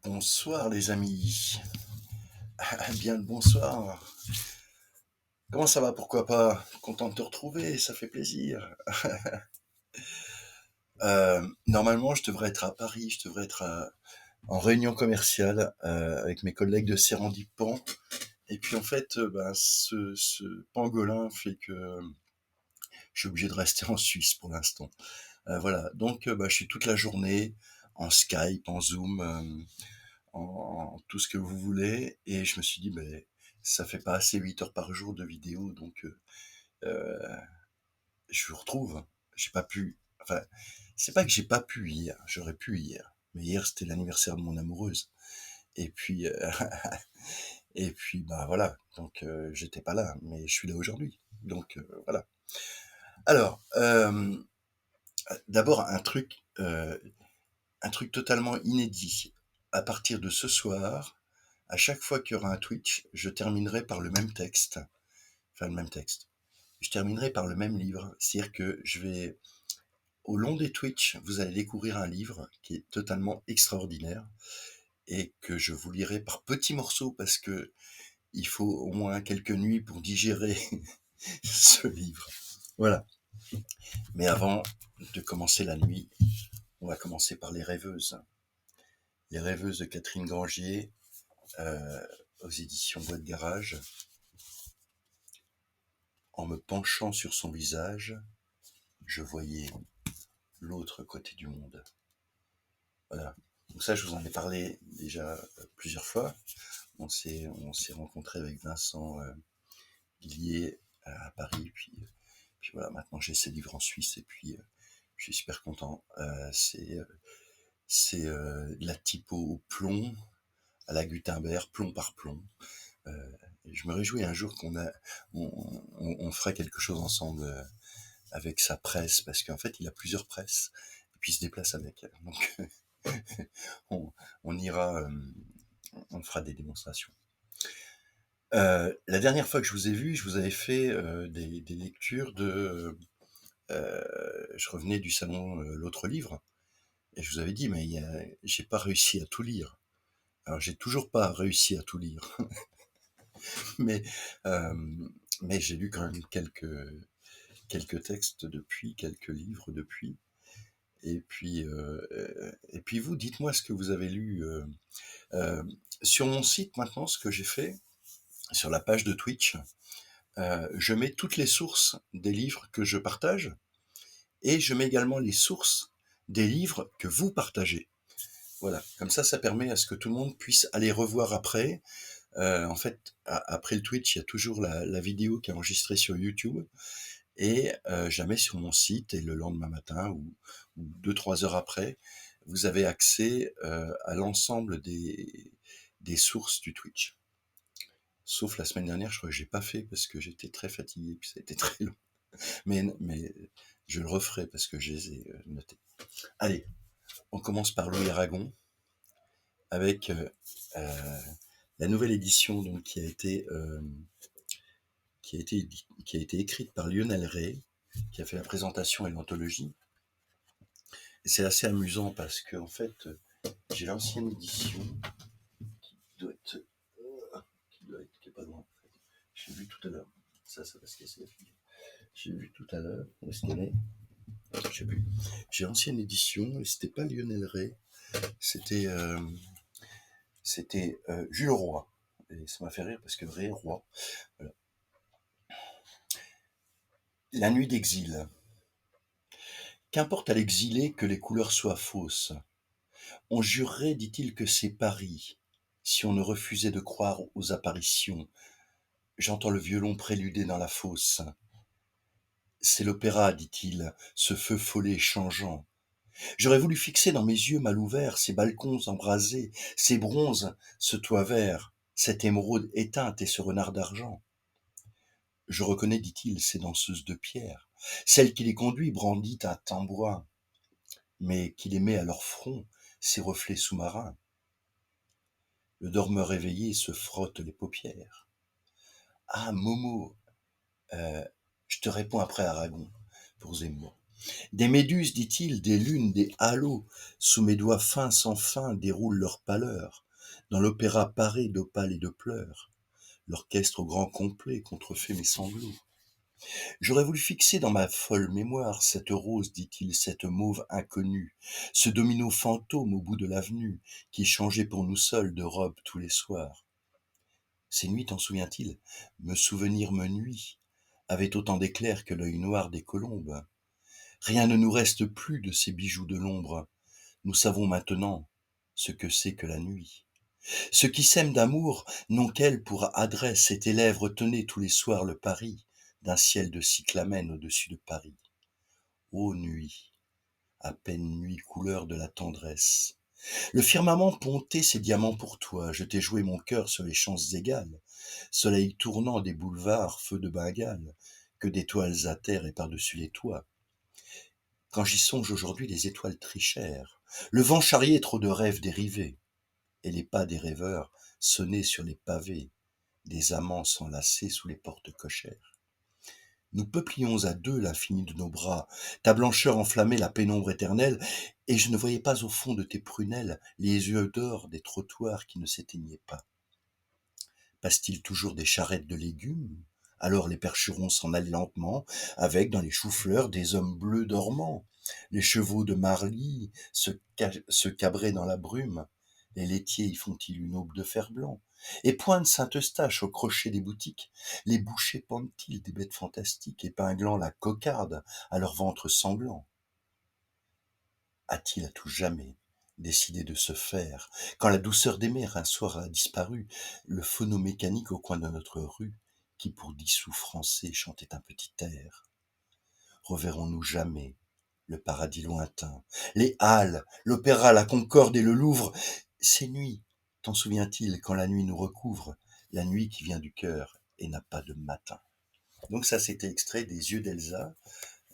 Bonsoir les amis. Bien le bonsoir. Comment ça va? Pourquoi pas? Content de te retrouver, ça fait plaisir. Normalement, je devrais être à Paris, je devrais être en réunion commerciale avec mes collègues de Sérandipan. Et puis en fait, ce pangolin fait que je suis obligé de rester en Suisse pour l'instant. Voilà, donc je suis toute la journée en Skype, en Zoom, en tout ce que vous voulez. Et je me suis dit, ça fait pas assez 8 heures par jour de vidéo, donc euh, je vous retrouve. J'ai pas pu. Enfin, c'est pas que j'ai pas pu hier, j'aurais pu hier. Mais hier, c'était l'anniversaire de mon amoureuse. Et puis, et puis, bah voilà. Donc, j'étais pas là, mais je suis là aujourd'hui. Donc, voilà. Alors, d'abord, un truc totalement inédit. À partir de ce soir, à chaque fois qu'il y aura un Twitch, je terminerai par le même texte. Enfin, le même texte. Je terminerai par le même livre. C'est-à-dire que au long des Twitch, vous allez découvrir un livre qui est totalement extraordinaire et que je vous lirai par petits morceaux parce que il faut au moins quelques nuits pour digérer ce livre. Voilà. Mais avant de commencer la nuit, on va commencer par Les Rêveuses. Les Rêveuses de Catherine Grangier, aux éditions Boîte Garage. En me penchant sur son visage, je voyais l'autre côté du monde. Voilà. Donc ça, je vous en ai parlé déjà plusieurs fois. On s'est rencontré avec Vincent Guillier à Paris, puis voilà, maintenant j'ai ses livres en Suisse et puis je suis super content. C'est de la typo au plomb, à la Gutenberg, plomb par plomb. Et je me réjouis un jour on fera quelque chose ensemble avec sa presse, parce qu'en fait il a plusieurs presses, et puis il se déplace avec. Donc on, on ira, on fera des démonstrations. La dernière fois que je vous ai vu, je vous avais fait des lectures de. Je revenais du salon L'autre livre, et je vous avais dit, mais j'ai pas réussi à tout lire. Alors j'ai toujours pas réussi à tout lire, mais euh, mais j'ai lu quand même quelques textes depuis, quelques livres depuis. Et puis vous, dites-moi ce que vous avez lu. Euh, sur mon site maintenant, ce que j'ai fait sur la page de Twitch, je mets toutes les sources des livres que je partage et je mets également les sources des livres que vous partagez. Voilà, comme ça permet à ce que tout le monde puisse aller revoir après. En fait, après le Twitch, il y a toujours la vidéo qui est enregistrée sur YouTube et je la mets sur mon site et le lendemain matin ou 2-3 heures après, vous avez accès à l'ensemble des sources du Twitch. Sauf la semaine dernière, je crois que j'ai pas fait parce que j'étais très fatigué puis ça a été très long. Mais je le referai parce que je les ai notés. Allez, on commence par Louis Aragon avec la nouvelle édition donc, qui a été écrite par Lionel Ray, qui a fait la présentation et l'anthologie. Et c'est assez amusant parce que en fait, j'ai l'ancienne édition qui est pas loin. J'ai vu tout à l'heure. Ça va se casser la figure. J'ai vu tout à l'heure. Où est-ce qu'elle est? Je sais plus. J'ai l'ancienne édition et c'était pas Lionel Ray. C'était Jules Roy. Et ça m'a fait rire parce que Ray, Roy. Voilà. La nuit d'exil. Qu'importe à l'exilé que les couleurs soient fausses. On jurerait, dit-il, que c'est Paris, si on ne refusait de croire aux apparitions. J'entends le violon préluder dans la fosse. C'est l'opéra, dit-il, ce feu follet changeant. J'aurais voulu fixer dans mes yeux mal ouverts ces balcons embrasés, ces bronzes, ce toit vert, cette émeraude éteinte et ce renard d'argent. Je reconnais, dit-il, ces danseuses de pierre, celle qui les conduit brandit un tambourin, mais qui les met à leur front, ces reflets sous-marins. Le dormeur éveillé se frotte les paupières. Ah, Momo, je te réponds après Aragon, pour Zemmour. Des méduses, dit-il, des lunes, des halos, sous mes doigts fins sans fin déroulent leur pâleur, dans l'opéra paré d'opales et de pleurs, l'orchestre au grand complet contrefait mes sanglots. J'aurais voulu fixer dans ma folle mémoire cette rose, dit-il, cette mauve inconnue, ce domino fantôme au bout de l'avenue, qui changeait pour nous seuls de robe tous les soirs. Ces nuits, t'en souviens-t-il? Me souvenir me nuit, avait autant d'éclairs que l'œil noir des colombes. Rien ne nous reste plus de ces bijoux de l'ombre. Nous savons maintenant ce que c'est que la nuit. Ceux qui s'aiment d'amour n'ont qu'elle pour adresse, et tes lèvres tenaient tous les soirs le pari d'un ciel de cyclamen au-dessus de Paris. Ô nuit, à peine nuit, couleur de la tendresse. Le firmament pontait ses diamants pour toi, je t'ai joué mon cœur sur les chances égales, soleil tournant des boulevards, feu de Bengale, que d'étoiles à terre et par-dessus les toits. Quand j'y songe aujourd'hui, les étoiles trichèrent, le vent charriait trop de rêves dérivés, et les pas des rêveurs sonnaient sur les pavés, des amants s'enlaçaient sous les portes cochères. Nous peuplions à deux l'infini de nos bras, ta blancheur enflammait la pénombre éternelle, et je ne voyais pas au fond de tes prunelles les yeux d'or des trottoirs qui ne s'éteignaient pas. Passe-t-il toujours des charrettes de légumes? Alors les percherons s'en allaient lentement, avec dans les choux-fleurs des hommes bleus dormants. Les chevaux de Marly se cabraient dans la brume. Les laitiers y font-ils une aube de fer-blanc? Et point de Saint-Eustache au crochet des boutiques, les bouchers pendent-ils des bêtes fantastiques, épinglant la cocarde à leur ventre sanglant? A-t-il à tout jamais décidé de se faire, quand la douceur d'aimer un soir a disparu, le phonomécanique au coin de notre rue, qui pour 10 sous français chantait un petit air? Reverrons-nous jamais le paradis lointain, les halles, l'opéra, la Concorde et le Louvre? Ces nuits, t'en souvient-il, quand la nuit nous recouvre, la nuit qui vient du cœur et n'a pas de matin? Donc ça, c'était extrait des Yeux d'Elsa,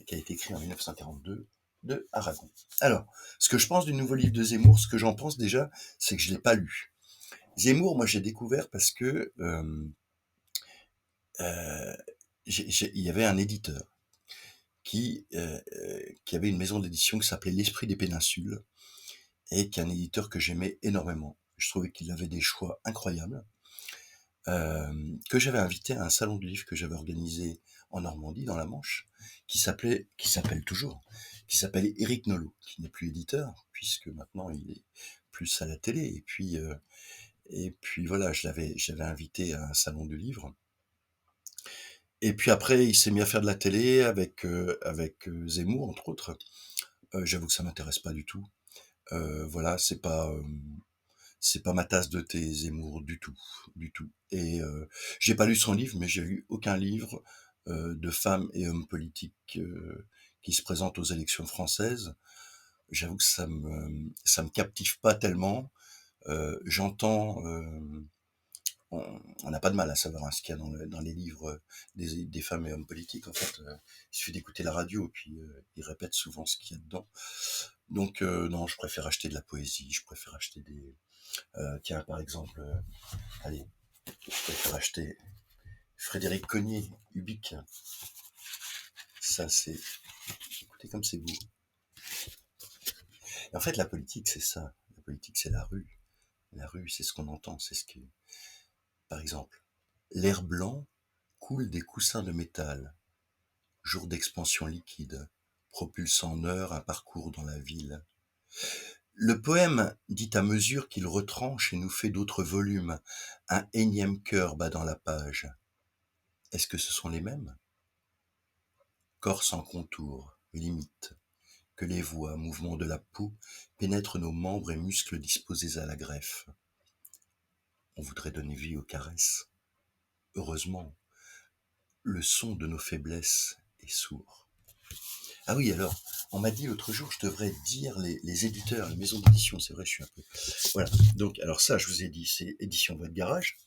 qui a été écrit en 1942 de Aragon. Alors, ce que je pense du nouveau livre de Zemmour, ce que j'en pense déjà, c'est que je l'ai pas lu. Zemmour, moi, j'ai découvert parce que euh, il y avait un éditeur qui avait une maison d'édition qui s'appelait L'Esprit des Péninsules et qui est un éditeur que j'aimais énormément. Je trouvais qu'il avait des choix incroyables. Que j'avais invité à un salon de livres que j'avais organisé en Normandie, dans la Manche, qui s'appelle toujours, qui s'appelle Éric Nolot, qui n'est plus éditeur, puisque maintenant il est plus à la télé. Et puis voilà, j'avais invité à un salon de livres. Et puis après, il s'est mis à faire de la télé avec Zemmour, entre autres. J'avoue que ça m'intéresse pas du tout. Voilà, c'est pas ma tasse de thé, Zemmour, du tout, du tout. Et j'ai pas lu son livre, mais j'ai lu aucun livre de femmes et hommes politiques qui se présentent aux élections françaises. J'avoue que ça me captive pas tellement. J'entends, on n'a pas de mal à savoir hein, ce qu'il y a dans les livres des femmes et hommes politiques. En fait, il suffit d'écouter la radio, puis ils répètent souvent ce qu'il y a dedans. Donc non, je préfère acheter de la poésie, je préfère acheter des, tiens, par exemple, allez, je préfère acheter Frédéric Cognier, Ubik. Ça, c'est... Écoutez comme c'est beau. Et en fait, la politique, c'est ça. La politique, c'est la rue. La rue, c'est ce qu'on entend. C'est ce qui... Par exemple, l'air blanc coule des coussins de métal. Jour d'expansion liquide, propulsant en heure un parcours dans la ville. Le poème dit à mesure qu'il retranche et nous fait d'autres volumes. Un énième cœur bat dans la page. Est-ce que ce sont les mêmes? Corps sans contour, limite, que les voix, mouvements de la peau, pénètrent nos membres et muscles disposés à la greffe. On voudrait donner vie aux caresses. Heureusement, le son de nos faiblesses est sourd. Ah oui, alors, on m'a dit l'autre jour, je devrais dire les éditeurs, les maisons d'édition, c'est vrai, je suis un peu... Voilà, donc, alors ça, je vous ai dit, c'est Édition Boîte Garage.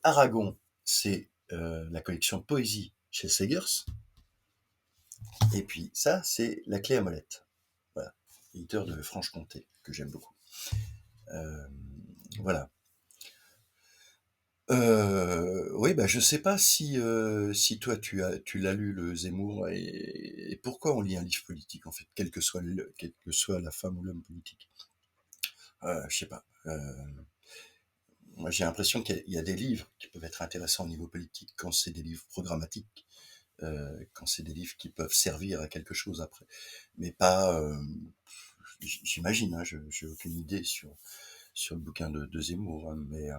Aragon, c'est la collection Poésie chez Segers. Et puis ça, c'est La Clé à Molette. Voilà, éditeur de Franche-Comté, que j'aime beaucoup. Euh, voilà. Oui, bah, je sais pas si toi tu l'as lu le Zemmour et pourquoi on lit un livre politique en fait, quelle que soit la femme ou l'homme politique? Je sais pas, moi j'ai l'impression qu'il y a des livres qui peuvent être intéressants au niveau politique quand c'est des livres programmatiques, quand c'est des livres qui peuvent servir à quelque chose après, mais pas, j'imagine, hein, je j'ai aucune idée sur le bouquin de Zemmour, hein, mais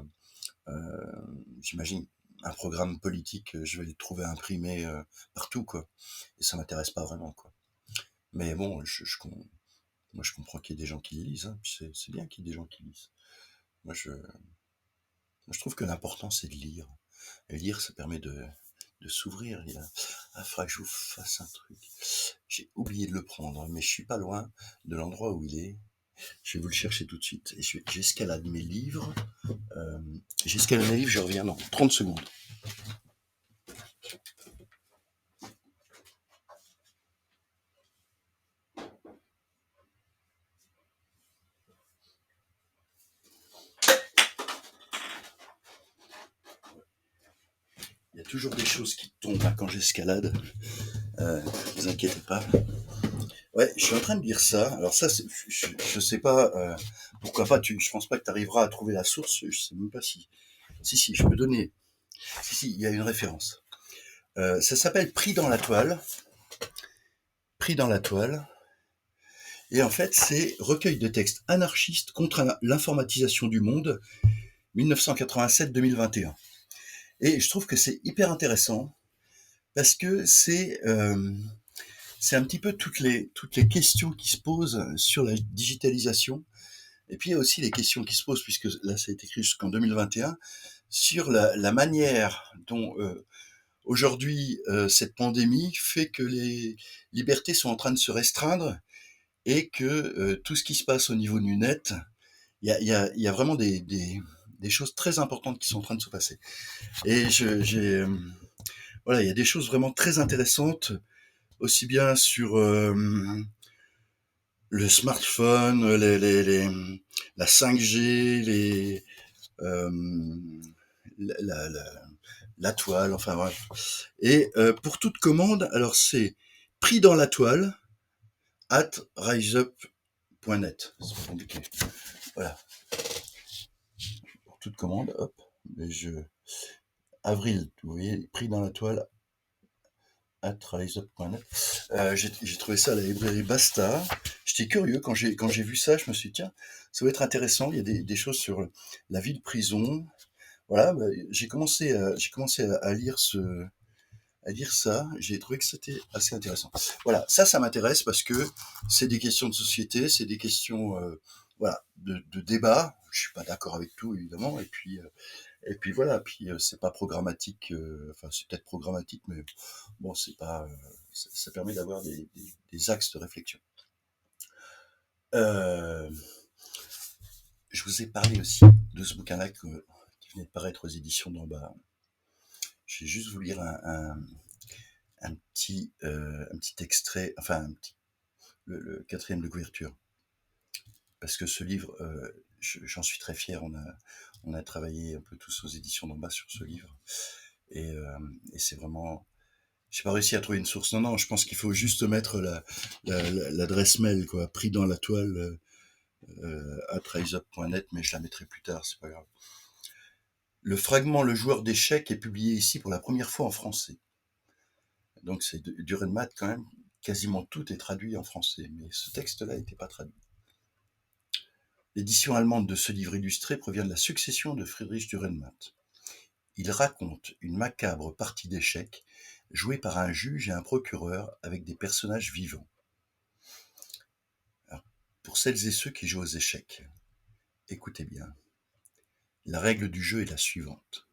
j'imagine un programme politique, je vais le trouver imprimé partout, quoi. Et ça m'intéresse pas vraiment, quoi. Mais bon, moi je comprends qu'il y ait des gens qui les lisent, hein. C'est bien qu'il y ait des gens qui lisent. Moi je trouve que l'important c'est de lire. Et lire, ça permet de s'ouvrir. Ah, faudra que je vous fasse un truc. J'ai oublié de le prendre, mais je suis pas loin de l'endroit où il est. Je vais vous le chercher tout de suite. Et j'escalade mes livres. Euh, J'escalade mes livres, je reviens dans 30 secondes. Il y a toujours des choses qui tombent hein, quand j'escalade. Ne vous inquiétez pas. Ouais, je suis en train de lire ça. Alors ça, je sais pas. Pourquoi pas. Je pense pas que tu arriveras à trouver la source. Je sais même pas si. Si, je peux donner. Si, il y a une référence. Ça s'appelle Pris dans la toile. Pris dans la toile. Et en fait, c'est recueil de textes anarchistes contre l'informatisation du monde, 1987-2021. Et je trouve que c'est hyper intéressant parce que c'est un petit peu toutes les questions qui se posent sur la digitalisation. Et puis il y a aussi les questions qui se posent, puisque là ça a été écrit jusqu'en 2021, sur la manière dont aujourd'hui cette pandémie fait que les libertés sont en train de se restreindre et que tout ce qui se passe au niveau du net, il y a vraiment des choses très importantes qui sont en train de se passer. Et voilà, il y a des choses vraiment très intéressantes, aussi bien sur le smartphone, la 5G, euh, la, la, la, la toile, enfin bref. Et pour toute commande, alors c'est pris dans la toile at riseup.net. C'est pas compliqué. Voilà, pour toute commande, hop. Mais avril, vous voyez, pris dans la toile at riseup.net. J'ai trouvé ça à la librairie Basta. J'étais curieux quand j'ai vu ça, je me suis dit tiens, ça va être intéressant. Il y a des choses sur la vie de prison. Voilà, bah, j'ai commencé à lire ça. J'ai trouvé que c'était assez intéressant. Voilà, ça m'intéresse parce que c'est des questions de société, c'est des questions voilà de débat. Je suis pas d'accord avec tout évidemment, et puis voilà, puis c'est pas programmatique. Enfin, c'est peut-être programmatique, mais bon, c'est pas. Ça permet d'avoir des axes de réflexion. Euh, je vous ai parlé aussi de ce bouquin-là qui venait de paraître aux éditions d'en bas. Je vais juste vous lire un petit extrait, enfin le quatrième de couverture, parce que ce livre, j'en suis très fier. On a travaillé un peu tous aux éditions d'en bas sur ce livre, et c'est vraiment. J'ai pas réussi à trouver une source. Non, je pense qu'il faut juste mettre l'adresse mail, quoi, pris dans la toile @riseup.net, mais je la mettrai plus tard, c'est pas grave. Le fragment Le joueur d'échecs est publié ici pour la première fois en français. Donc c'est Dürrenmatt quand même. Quasiment tout est traduit en français, mais ce texte-là n'était pas traduit. L'édition allemande de ce livre illustré provient de La Succession de Friedrich Dürrenmatt. Il raconte une macabre partie d'échecs jouée par un juge et un procureur avec des personnages vivants. Alors, pour celles et ceux qui jouent aux échecs, écoutez bien. La règle du jeu est la suivante.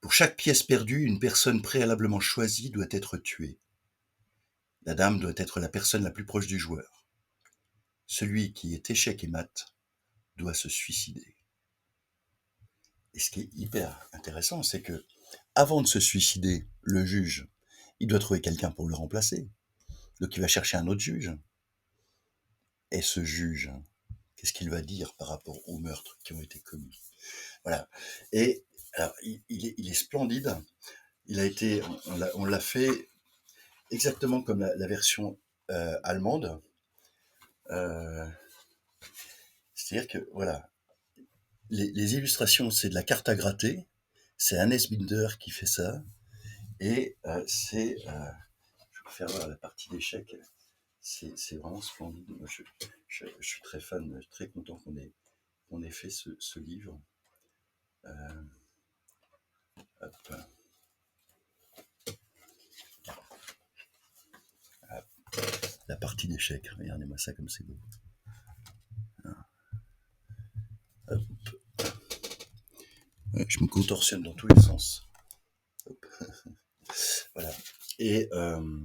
Pour chaque pièce perdue, une personne préalablement choisie doit être tuée. La dame doit être la personne la plus proche du joueur. Celui qui est échec et mat doit se suicider. Et ce qui est hyper intéressant, c'est que avant de se suicider, le juge, il doit trouver quelqu'un pour le remplacer. Donc il va chercher un autre juge. Et ce juge, qu'est-ce qu'il va dire par rapport aux meurtres qui ont été commis? Voilà. Et Alors, il est splendide. Il a été, on l'a fait exactement comme la version allemande. Euh, C'est-à-dire que, voilà, les illustrations, c'est de la carte à gratter. C'est Hannes Binder qui fait ça. Et je vais faire voir la partie d'échecs. C'est vraiment splendide. Moi, je suis très fan, très content qu'on ait fait ce livre. Euh, hop, hop. La partie d'échecs. Regardez-moi ça comme c'est beau. Hop. Ouais, je me contorsionne dans tous les sens. Hop. Voilà. Et, euh,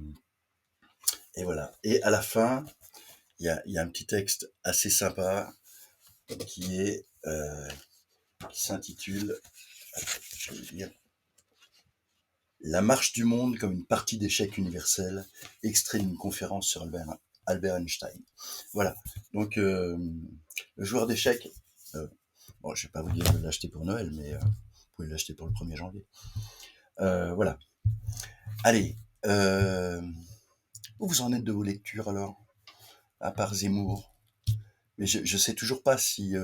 et voilà. Et à la fin, il y a un petit texte assez sympa qui s'intitule, je vais lire, La marche du monde comme une partie d'échecs universelle, extrait d'une conférence sur Albert Einstein. Voilà. Donc, le joueur d'échecs, euh, bon, je vais pas vous dire de l'acheter pour Noël, mais vous pouvez l'acheter pour le 1er janvier. Voilà. Allez, où vous en êtes de vos lectures alors, à part Zemmour? Mais je sais toujours pas si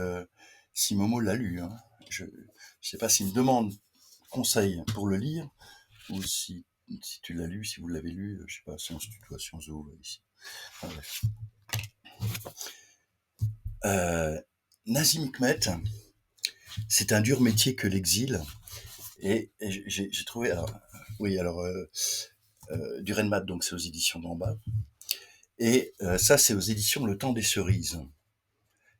Momo l'a lu, hein. Je sais pas s'il me demande conseil pour le lire ou si tu l'as lu, si vous l'avez lu, je sais pas, Sciences Tutoie, Sciences O, ici. Enfin, bref. Nazim Hikmet, c'est un dur métier que l'exil. Et j'ai trouvé, alors, oui, alors, Durenmat, donc c'est aux éditions d'en bas. Et ça, c'est aux éditions Le Temps des Cerises.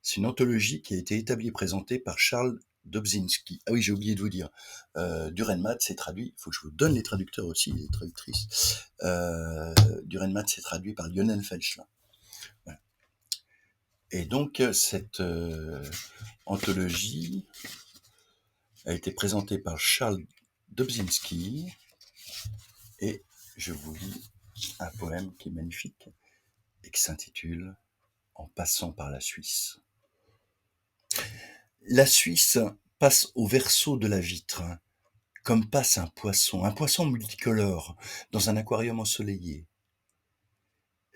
C'est une anthologie qui a été établie et présentée par Charles Dobzinski. Ah oui, j'ai oublié de vous dire. Durenmat, c'est traduit. Il faut que je vous donne les traducteurs aussi, les traductrices. Durenmat, c'est traduit par Lionel Felchlin. Voilà. Et donc, cette anthologie a été présentée par Charles Dobzinski. Et je vous lis un poème qui est magnifique et qui s'intitule En passant par la Suisse. La Suisse passe au verso de la vitre, comme passe un poisson multicolore dans un aquarium ensoleillé.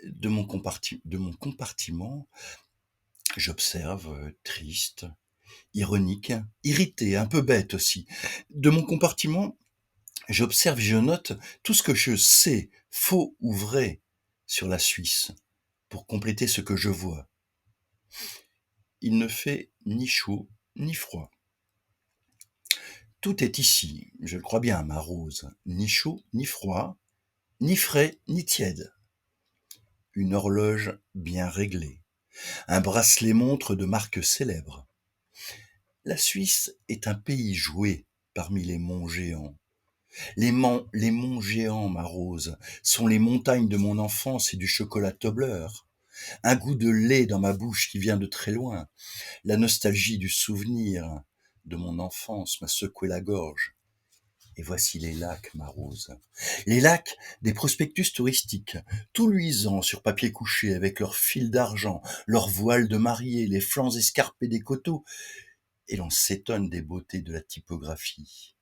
De mon compartiment, j'observe, triste, ironique, irrité, un peu bête aussi. De mon compartiment, j'observe et je note tout ce que je sais, faux ou vrai, sur la Suisse, pour compléter ce que je vois. Il ne fait ni chaud ni froid. Tout est ici, je le crois bien, ma rose, ni chaud ni froid, ni frais ni tiède. Une horloge bien réglée, un bracelet-montre de marque célèbre. La Suisse est un pays joué parmi les monts géants. Les monts géants, ma rose, sont les montagnes de mon enfance et du chocolat Tobler. Un goût de lait dans ma bouche qui vient de très loin. La nostalgie du souvenir de mon enfance m'a secoué la gorge. Et voici les lacs, ma rose. Les lacs des prospectus touristiques, tout luisants sur papier couché avec leurs fils d'argent, leurs voiles de mariée, les flancs escarpés des coteaux, et l'on s'étonne des beautés de la typographie.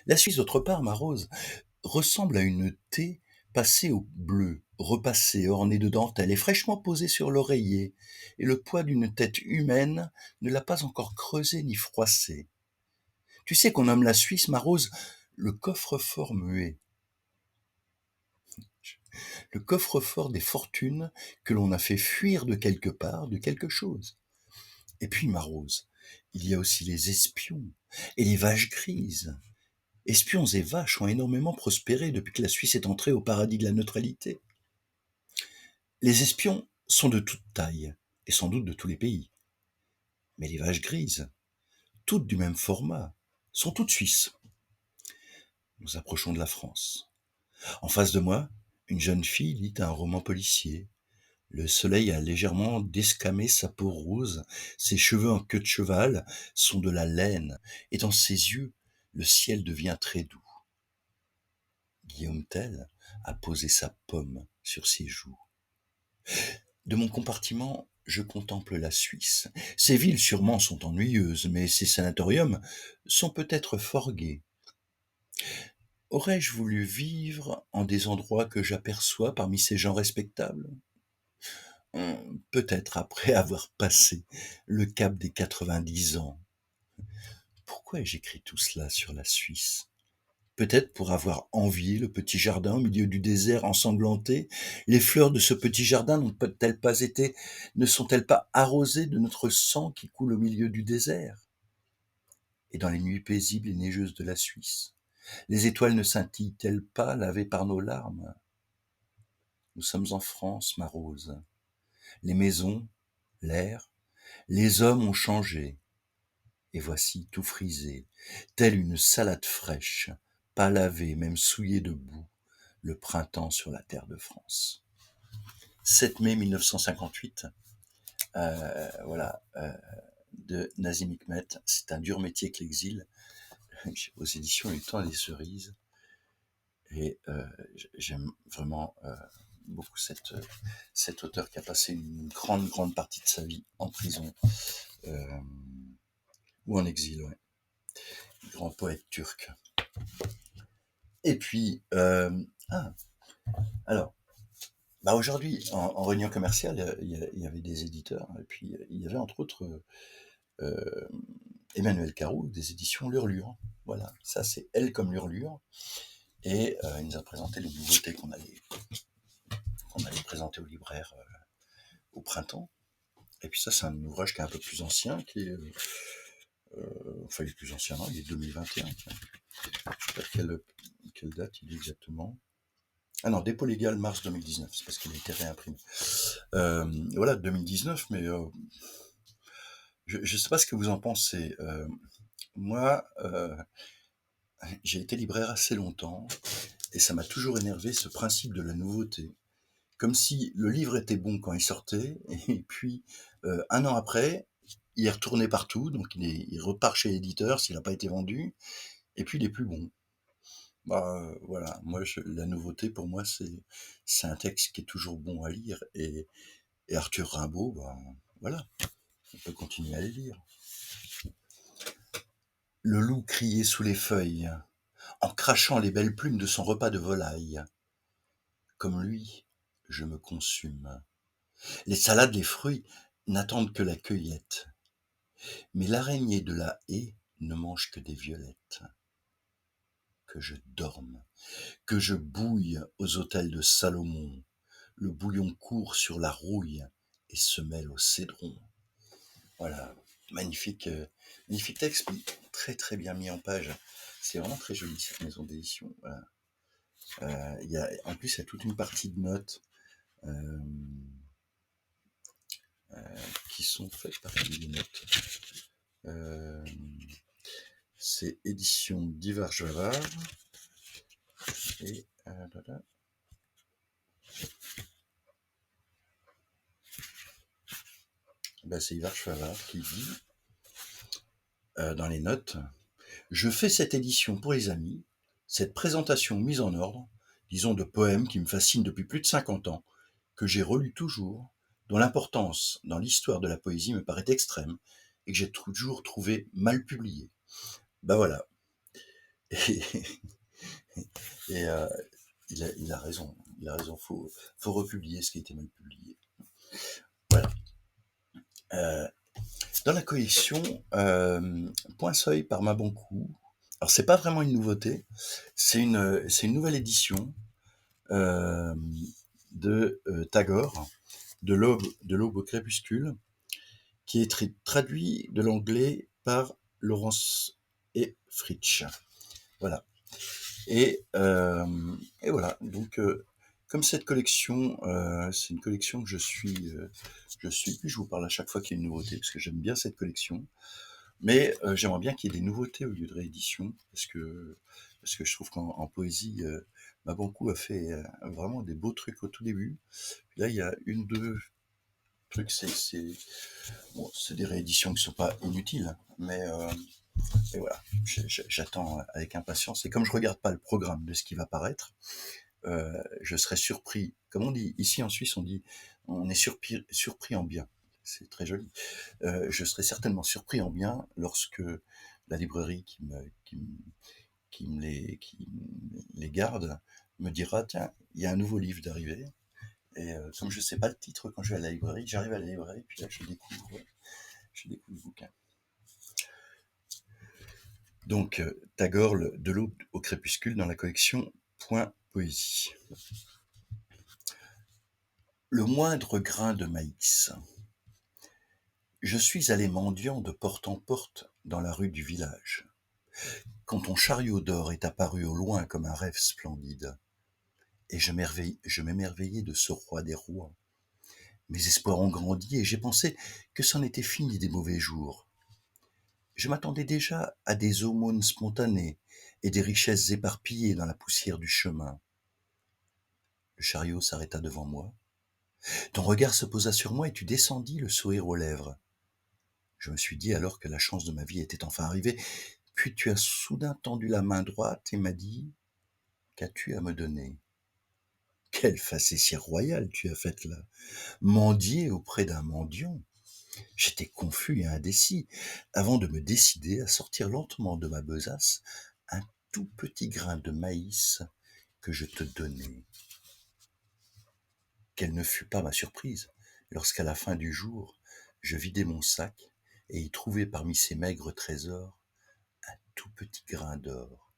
La Suisse, d'autre part, ma rose, ressemble à une thé passée au bleu, repassée, ornée de dentelles et fraîchement posée sur l'oreiller, et le poids d'une tête humaine ne l'a pas encore creusée ni froissée. Tu sais qu'on nomme la Suisse, ma rose, le coffre-fort muet. Le coffre-fort des fortunes que l'on a fait fuir de quelque part, de quelque chose. Et puis, ma rose, il y a aussi les espions et les vaches grises. Espions et vaches ont énormément prospéré depuis que la Suisse est entrée au paradis de la neutralité. Les espions sont de toute taille, et sans doute de tous les pays. Mais les vaches grises, toutes du même format, sont toutes suisses. Nous approchons de la France. En face de moi, une jeune fille lit un roman policier. Le soleil a légèrement descamé sa peau rose, ses cheveux en queue de cheval sont de la laine, et dans ses yeux, le ciel devient très doux. Guillaume Tell a posé sa pomme sur ses joues. De mon compartiment, je contemple la Suisse. Ses villes sûrement sont ennuyeuses, mais ses sanatoriums sont peut-être fort gais. Aurais-je voulu vivre en des endroits que j'aperçois parmi ces gens respectables? Peut-être après avoir passé le cap des 90 ans. Pourquoi ai-je écrit tout cela sur la Suisse? Peut-être pour avoir envié le petit jardin au milieu du désert ensanglanté. Les fleurs de ce petit jardin ne sont-elles pas arrosées de notre sang qui coule au milieu du désert? Et dans les nuits paisibles et neigeuses de la Suisse, les étoiles ne scintillent-elles pas lavées par nos larmes? Nous sommes en France, ma rose. Les maisons, l'air, les hommes ont changé. Et voici tout frisé, telle une salade fraîche, pas lavée, même souillée de boue, le printemps sur la terre de France. 7 mai 1958, voilà, de Nazim Hikmet. C'est un dur métier que l'exil. Aux éditions Le Temps et les Cerises. Et j'aime vraiment beaucoup cet auteur qui a passé une grande partie de sa vie en prison ou en exil, ouais. Grand poète turc. Et puis, alors, aujourd'hui, en réunion commerciale, il y avait des éditeurs, et puis il y avait entre autres euh, Emmanuel Carroux, des éditions L'Hurlure. Voilà, ça c'est Elle comme l'Hurlure. Et il nous a présenté les nouveautés qu'on allait présenter aux libraires au printemps. Et puis ça, c'est un ouvrage qui est un peu plus ancien, qui est... enfin, il est plus ancien, non, il est 2021. Tiens. Je ne sais pas quelle date il est exactement. Ah non, dépôt légal mars 2019, c'est parce qu'il a été réimprimé. Voilà, 2019, mais je ne sais pas ce que vous en pensez. Moi, j'ai été libraire assez longtemps, et ça m'a toujours énervé ce principe de la nouveauté. Comme si le livre était bon quand il sortait, et puis un an après, il est retourné partout, donc il repart chez l'éditeur s'il n'a pas été vendu, et puis il est plus bon. Voilà, moi la nouveauté pour moi c'est un texte qui est toujours bon à lire, et Arthur Rimbaud, voilà, on peut continuer à les lire. Le loup criait sous les feuilles, en crachant les belles plumes de son repas de volaille. Comme lui, je me consume. Les salades, les fruits n'attendent que la cueillette. Mais l'araignée de la haie ne mange que des violettes. Que je dorme, que je bouille aux autels de Salomon. Le bouillon court sur la rouille et se mêle au cédron. Voilà, magnifique, magnifique texte, puis très bien mis en page. C'est vraiment très joli cette maison d'édition. Voilà. En plus, il y a toute une partie de notes euh, qui sont faites par des notes. C'est édition d'Ivar Javard. Et c'est Ivar Javard qui dit dans les notes: je fais cette édition pour les amis, cette présentation mise en ordre, disons de poèmes qui me fascinent depuis plus de 50 ans, que j'ai relus toujours, dont l'importance dans l'histoire de la poésie me paraît extrême, et que j'ai toujours trouvé mal publié. Voilà. Et, et il a raison. Il a raison. Faut republier ce qui a été mal publié. Voilà. Dans la collection Point Seuil par Maboncourt. Alors c'est pas vraiment une nouveauté. C'est une nouvelle édition de Tagore, de l'aube au crépuscule, qui est traduit de l'anglais par Laurence et Fritsch. Voilà. Et voilà. Donc, comme cette collection, c'est une collection que je suis, puis je vous parle à chaque fois qu'il y a une nouveauté, parce que j'aime bien cette collection. Mais j'aimerais bien qu'il y ait des nouveautés au lieu de réédition, parce que je trouve qu'en poésie, Maboncourt a fait vraiment des beaux trucs au tout début. Puis là, il y a deux trucs, c'est des rééditions qui sont pas inutiles, mais voilà, j'attends avec impatience. Et comme je regarde pas le programme de ce qui va paraître, je serais surpris. Comme on dit ici en Suisse, on dit on est surpris en bien. c'est très joli. Je serais certainement surpris en bien lorsque la librairie qui me les garde me dira: «Tiens, il y a un nouveau livre d'arrivé». Et comme je sais pas le titre quand je vais à la librairie, j'arrive à la librairie, puis là je découvre le bouquin. Donc, Tagore, de l'aube au crépuscule, dans la collection Point Poésie. Le moindre grain de maïs. Je suis allé mendiant de porte en porte dans la rue du village, quand ton chariot d'or est apparu au loin comme un rêve splendide, et je m'émerveillais de ce roi des rois. Mes espoirs ont grandi et j'ai pensé que c'en était fini des mauvais jours. Je m'attendais déjà à des aumônes spontanées et des richesses éparpillées dans la poussière du chemin. Le chariot s'arrêta devant moi. Ton regard se posa sur moi et tu descendis, le sourire aux lèvres. Je me suis dit alors que la chance de ma vie était enfin arrivée, puis tu as soudain tendu la main droite et m'as dit: qu'as-tu à me donner? Quelle facétie royale tu as faite là! Mendier auprès d'un mendiant! J'étais confus et indécis, avant de me décider à sortir lentement de ma besace un tout petit grain de maïs que je te donnais. Quelle ne fut pas ma surprise lorsqu'à la fin du jour, je vidai mon sac et y trouvai parmi ces maigres trésors un tout petit grain d'or.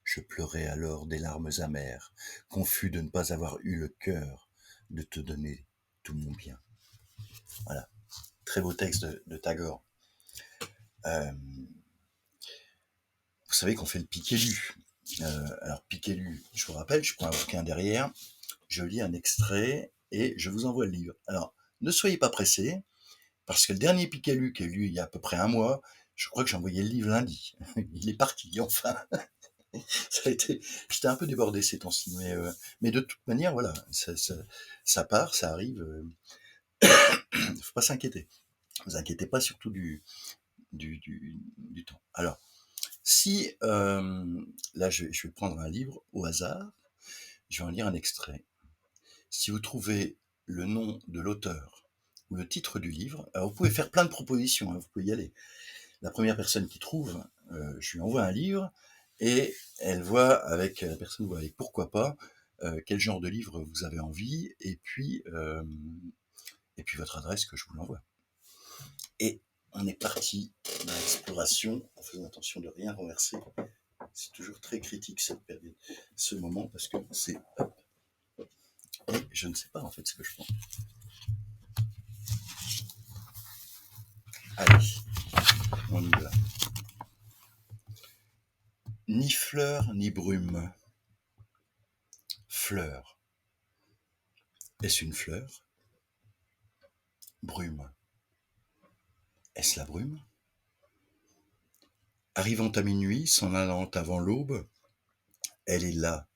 Je pleurai alors des larmes amères, confus de ne pas avoir eu le cœur de te donner tout mon bien. Voilà, très beau texte de Tagore. Euh, Vous savez qu'on fait le piquet-lu. Alors, piquet-lu, je vous rappelle, je prends un bouquin derrière, je lis un extrait et je vous envoie le livre. Alors, ne soyez pas pressés, parce que le dernier piquet-lu qui est lu il y a à peu près un mois, je crois que j'ai envoyé le livre lundi. Il est parti, enfin. J'étais un peu débordé ces temps-ci, mais de toute manière, voilà, ça part, ça arrive. Faut pas s'inquiéter. Ne vous inquiétez pas surtout du temps. Alors, si là, je vais prendre un livre au hasard, je vais en lire un extrait. Si vous trouvez le nom de l'auteur ou le titre du livre, alors vous pouvez faire plein de propositions, hein, vous pouvez y aller. La première personne qui trouve, je lui envoie un livre et la personne voit avec pourquoi pas, quel genre de livre vous avez envie, et puis votre adresse que je vous l'envoie. Et on est parti dans l'exploration en faisant attention de rien renverser. C'est toujours très critique cette période, ce moment, parce que c'est... Et je ne sais pas en fait ce que je prends. Allez, on y va. Ni fleur ni brume. Fleur. Est-ce une fleur? Brume. Est-ce la brume? Arrivant à minuit, s'en allant avant l'aube, elle est là,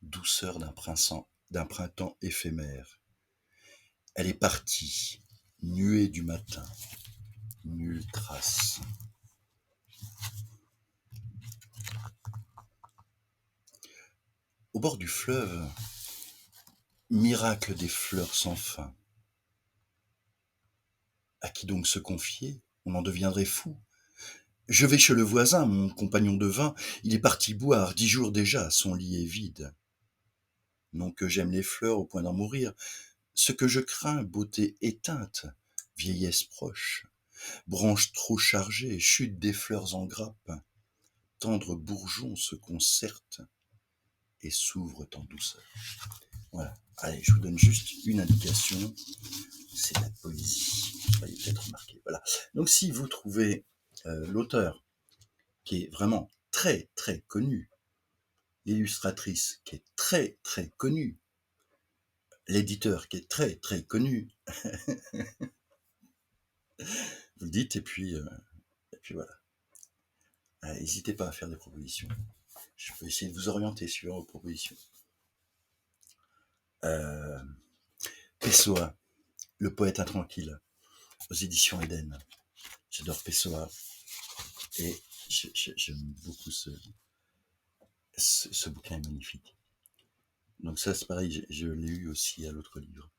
douceur d'un printemps éphémère. Elle est partie, nuée du matin, nulle trace. Au bord du fleuve, miracle des fleurs sans fin. À qui donc se confier? On en deviendrait fou. Je vais chez le voisin, mon compagnon de vin, il est parti boire, 10 jours déjà, son lit est vide. Non que j'aime les fleurs au point d'en mourir, ce que je crains, beauté éteinte, vieillesse proche, branches trop chargées, chute des fleurs en grappe, tendres bourgeons se concertent et s'ouvrent en douceur. Voilà. Allez, je vous donne juste une indication, c'est de la poésie. Vous l'avez peut-être remarqué. Voilà. Donc si vous trouvez l'auteur qui est vraiment très très connu, l'illustratrice qui est très très connue, l'éditeur qui est très très connu, vous le dites et puis voilà. N'hésitez pas à faire des propositions. Je peux essayer de vous orienter sur vos propositions. Pessoa, le poète intranquille, aux éditions Eden. J'adore Pessoa et j'aime beaucoup ce bouquin est magnifique. Donc ça c'est pareil, je l'ai eu aussi à l'autre livre.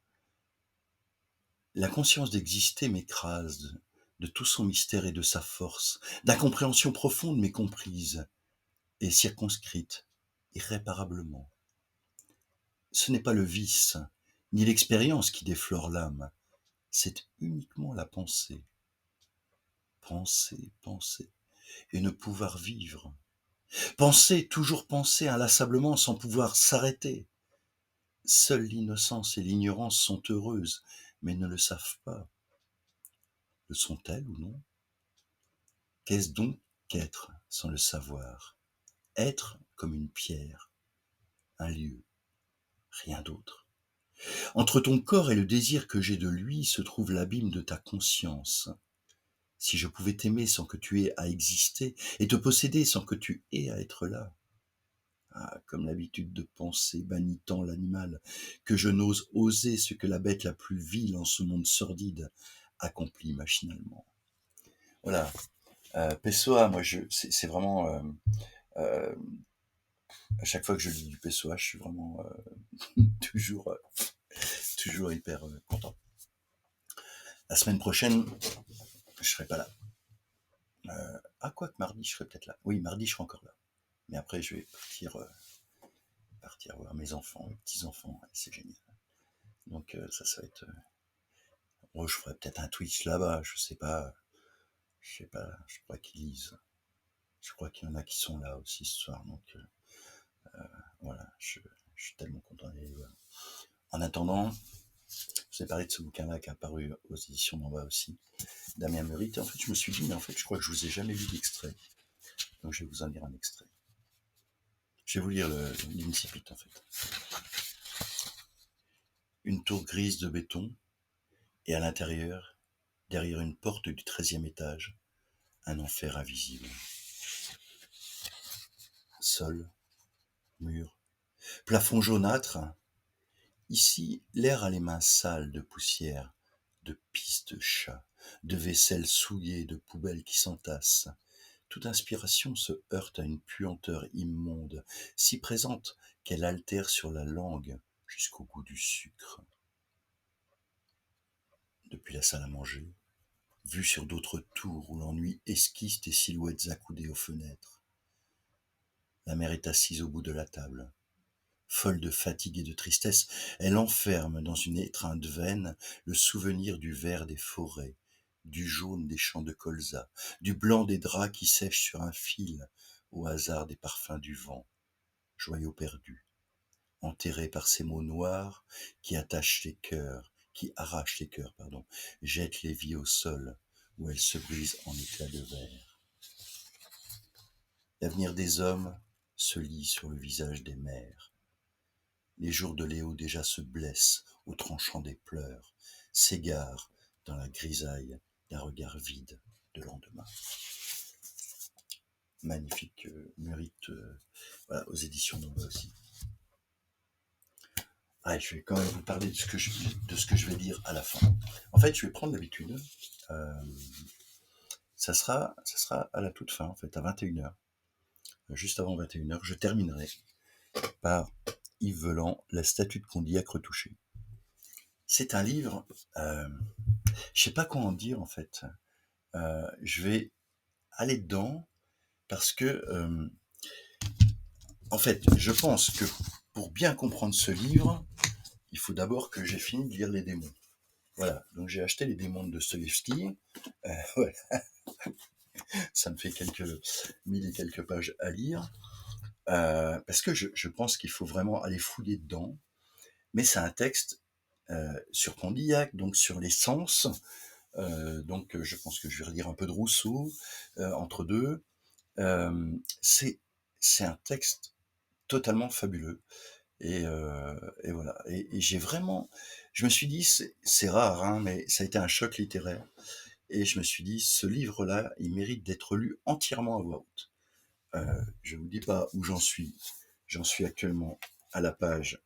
La conscience d'exister m'écrase de tout son mystère et de sa force, d'incompréhension profonde mais comprise et circonscrite, irréparablement. Ce n'est pas le vice, ni l'expérience qui déflore l'âme, c'est uniquement la pensée. Penser, penser, et ne pouvoir vivre. Penser, toujours penser inlassablement sans pouvoir s'arrêter. Seules l'innocence et l'ignorance sont heureuses, mais ne le savent pas. Le sont-elles ou non? Qu'est-ce donc qu'être sans le savoir? Être comme une pierre, un lieu, rien d'autre. Entre ton corps et le désir que j'ai de lui se trouve l'abîme de ta conscience. Si je pouvais t'aimer sans que tu aies à exister, et te posséder sans que tu aies à être là. Ah, comme l'habitude de penser bannit tant l'animal, que je n'ose oser ce que la bête la plus vile en ce monde sordide accomplit machinalement. Voilà. Pessoa, moi, c'est vraiment... euh, à chaque fois que je lis du Pessoa, je suis vraiment toujours, toujours hyper content. La semaine prochaine, je serai pas là. Quoi que mardi, je serai peut-être là. Oui, mardi, je serai encore là. Mais après, je vais partir voir mes enfants, mes petits-enfants. C'est génial. Donc, ça va être... je ferai peut-être un Twitch là-bas, je sais pas. Je crois qu'ils lisent. Je crois qu'il y en a qui sont là aussi ce soir. Donc, voilà, je suis tellement content d'aller les voir. En attendant, je vous ai parlé de ce bouquin-là qui est apparu aux éditions d'en bas aussi, Damien Meuritte. Et en fait, je me suis dit, mais en fait, je crois que je vous ai jamais lu d'extrait. Donc, je vais vous en lire un extrait. Je vais vous lire l'incipit, en fait. Une tour grise de béton, et à l'intérieur, derrière une porte du 13e étage, un enfer invisible. Sol, mur, plafond jaunâtre. Ici, l'air a les mains sales de poussière, de pisse de chat, de vaisselle souillée, de poubelles qui s'entassent. Toute inspiration se heurte à une puanteur immonde, si présente qu'elle altère sur la langue jusqu'au goût du sucre. Depuis la salle à manger, vue sur d'autres tours où l'ennui esquisse des silhouettes accoudées aux fenêtres. La mère est assise au bout de la table. Folle de fatigue et de tristesse, elle enferme dans une étreinte vaine le souvenir du vert des forêts, du jaune des champs de colza, du blanc des draps qui sèchent sur un fil au hasard des parfums du vent. Joyau perdu, enterré par ces mots noirs qui attachent les cœurs, qui arrachent les cœurs, jettent les vies au sol où elles se brisent en éclats de verre. L'avenir des hommes se lit sur le visage des mères. Les jours de Léo déjà se blessent au tranchant des pleurs, s'égarent dans la grisaille d'un regard vide de lendemain. Magnifique Meuritte, voilà, aux éditions d'en bas aussi. Je vais quand même vous parler de ce que je vais dire à la fin. En fait, je vais prendre l'habitude. Ça sera à la toute fin, en fait, à 21h. Juste avant 21h, je terminerai par Yves Veland, La statue de Condillac retouchée. C'est un livre, je sais pas quoi en dire en fait. Je vais aller dedans parce que, en fait, je pense que pour bien comprendre ce livre, il faut d'abord que j'ai fini de lire Les Démons. Voilà, donc j'ai acheté Les Démons de Dostoïevski. Voilà. Ça me fait mille et quelques pages à lire. Parce que je pense qu'il faut vraiment aller fouiller dedans. Mais c'est un texte sur Condillac, donc sur les sens. Donc je pense que je vais relire un peu de Rousseau entre deux. C'est un texte totalement fabuleux. Et voilà. Et j'ai vraiment... Je me suis dit, c'est rare, hein, mais ça a été un choc littéraire. Et je me suis dit, ce livre-là, il mérite d'être lu entièrement à voix haute. Je ne vous dis pas où j'en suis. J'en suis actuellement à la page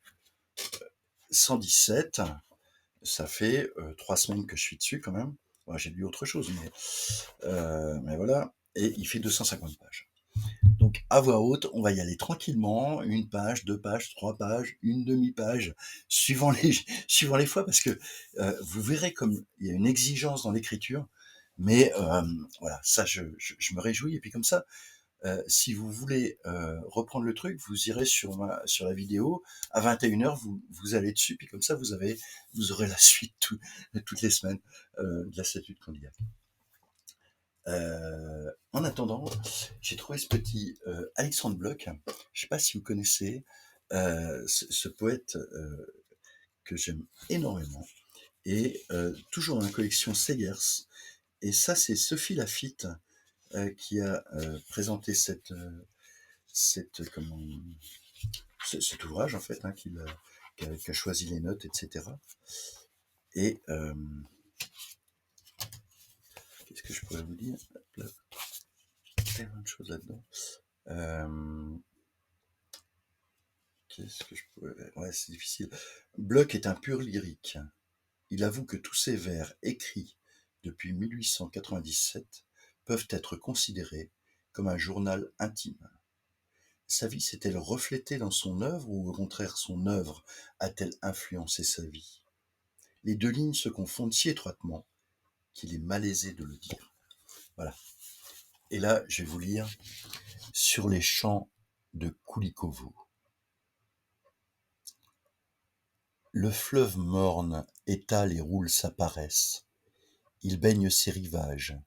117. Ça fait 3 semaines que je suis dessus quand même. J'ai lu autre chose, mais voilà. Et il fait 250 pages. Donc à voix haute, on va y aller tranquillement, 1 page, 2 pages, 3 pages, une demi-page, suivant les suivant les fois parce que, vous verrez comme il y a une exigence dans l'écriture, mais voilà, ça je me réjouis et puis comme ça, si vous voulez, reprendre le truc, vous irez sur la vidéo, à 21h, vous allez dessus, puis comme ça vous aurez la suite toutes les semaines, de la statue de Condillac. En attendant, j'ai trouvé ce petit Alexandre Bloch. Je sais pas si vous connaissez ce poète que j'aime énormément et toujours dans la collection Segers. Et ça, c'est Sophie Lafitte qui a présenté comment, cet ouvrage en fait, hein, qui a choisi les notes, etc. Et qu'est-ce que je pourrais vous dire? Là, tellement de choses là-dedans. Qu'est-ce que je pourrais... Ouais, c'est difficile. Bloch est un pur lyrique. Il avoue que tous ses vers écrits depuis 1897 peuvent être considérés comme un journal intime. Sa vie s'est-elle reflétée dans son œuvre ou au contraire son œuvre a-t-elle influencé sa vie? Les deux lignes se confondent si étroitement qu'il est malaisé de le dire. Voilà. Et là, je vais vous lire Sur les champs de Koulikovo. Le fleuve morne étale et roule sa paresse. Il baigne ses rivages,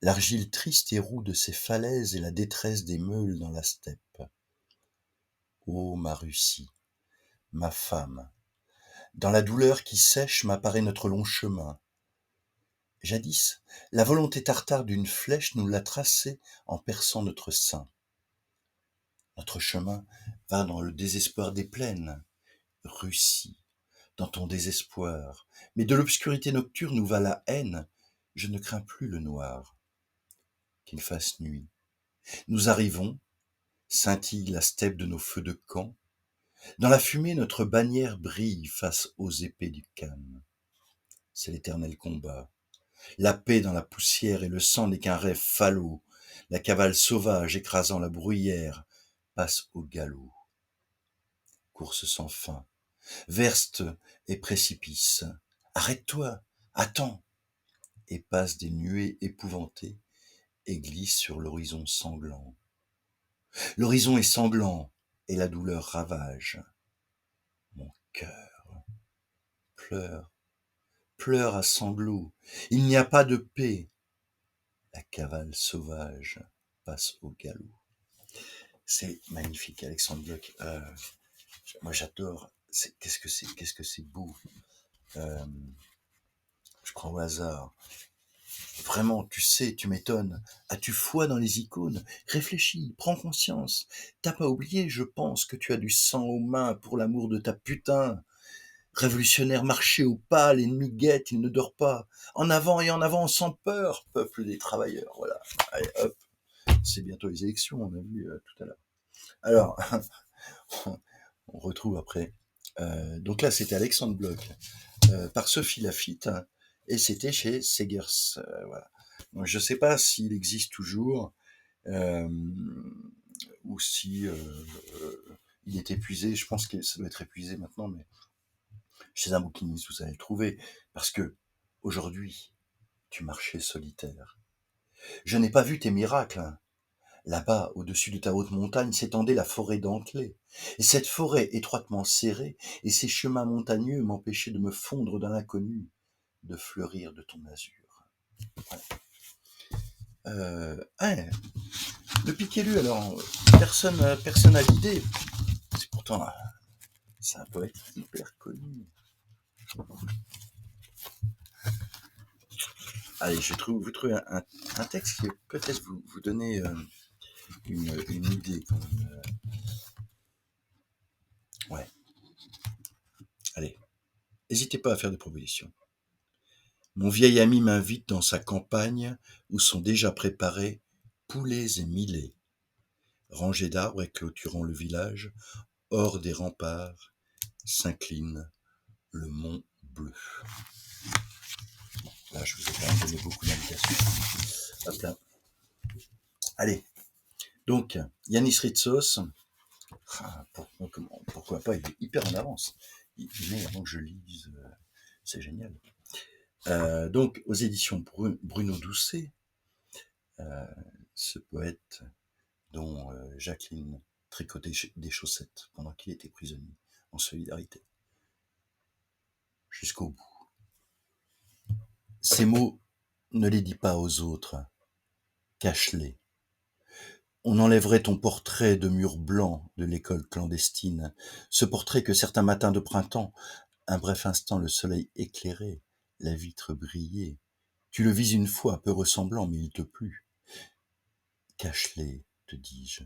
l'argile triste et roue de ses falaises et la détresse des meules dans la steppe. Ô ma Russie, ma femme, dans la douleur qui sèche m'apparaît notre long chemin. Jadis, la volonté tartare d'une flèche nous l'a tracé en perçant notre sein. Notre chemin va dans le désespoir des plaines. Russie, dans ton désespoir, mais de l'obscurité nocturne où va la haine, je ne crains plus le noir. Qu'il fasse nuit. Nous arrivons, scintille la steppe de nos feux de camp. Dans la fumée, notre bannière brille face aux épées du Khan. C'est l'éternel combat. La paix dans la poussière et le sang n'est qu'un rêve falot. La cavale sauvage écrasant la bruyère passe au galop. Course sans fin, verste et précipice. Arrête-toi, attends. Et passe des nuées épouvantées et glisse sur l'horizon sanglant. L'horizon est sanglant et la douleur ravage. Mon cœur pleure, pleure à sanglots. Il n'y a pas de paix. La cavale sauvage passe au galop. C'est magnifique, Alexandre Bloch. Moi, j'adore. Qu'est-ce que c'est beau. Je prends au hasard. Vraiment, tu sais, tu m'étonnes. As-tu foi dans les icônes? Réfléchis, prends conscience. T'as pas oublié, je pense, que tu as du sang aux mains pour l'amour de ta putain. Révolutionnaire marché au pas, l'ennemi guette, il ne dort pas. En avant et en avant, sans peur, peuple des travailleurs. Voilà. Allez, hop. C'est bientôt les élections, on a vu tout à l'heure. Alors, on retrouve après. Donc là, c'était Alexandre Bloch par Sophie Lafitte, hein, et c'était chez Segers. Voilà. Donc, je ne sais pas s'il existe toujours ou si il est épuisé. Je pense que ça doit être épuisé maintenant, mais chez un bouquiniste, vous allez le trouver. Parce que aujourd'hui, tu marchais solitaire. Je n'ai pas vu tes miracles. Hein. Là-bas, au-dessus de ta haute montagne, s'étendait la forêt dentelée. Et cette forêt étroitement serrée et ces chemins montagneux m'empêchaient de me fondre dans l'inconnu, de fleurir de ton azur. Voilà. Hein, le Piquelu, alors, personne n'a l'idée. C'est pourtant, c'est un poète hyper connu. Allez, vous trouvez un texte qui peut-être vous donner une idée quand même. Ouais. Allez, n'hésitez pas à faire des propositions. Mon vieil ami m'invite dans sa campagne où sont déjà préparés poulets et milets. Rangées d'arbres et clôturant le village, hors des remparts, s'incline le mont bleu. Là, je vous ai quand même donné beaucoup d'indications. Hop là. Allez, Donc, Yanis Ritsos, pourquoi pas, il est hyper en avance. Il met avant que je lise, c'est génial. Donc, aux éditions Bruno Doucet, ce poète dont Jacqueline tricotait des chaussettes pendant qu'il était prisonnier, en solidarité, jusqu'au bout. Ces mots, ne les dis pas aux autres, cache-les. On enlèverait ton portrait de mur blanc de l'école clandestine, ce portrait que certains matins de printemps, un bref instant le soleil éclairait, la vitre brillait. Tu le vis une fois, peu ressemblant, mais il te plut. Cache-les, te dis-je.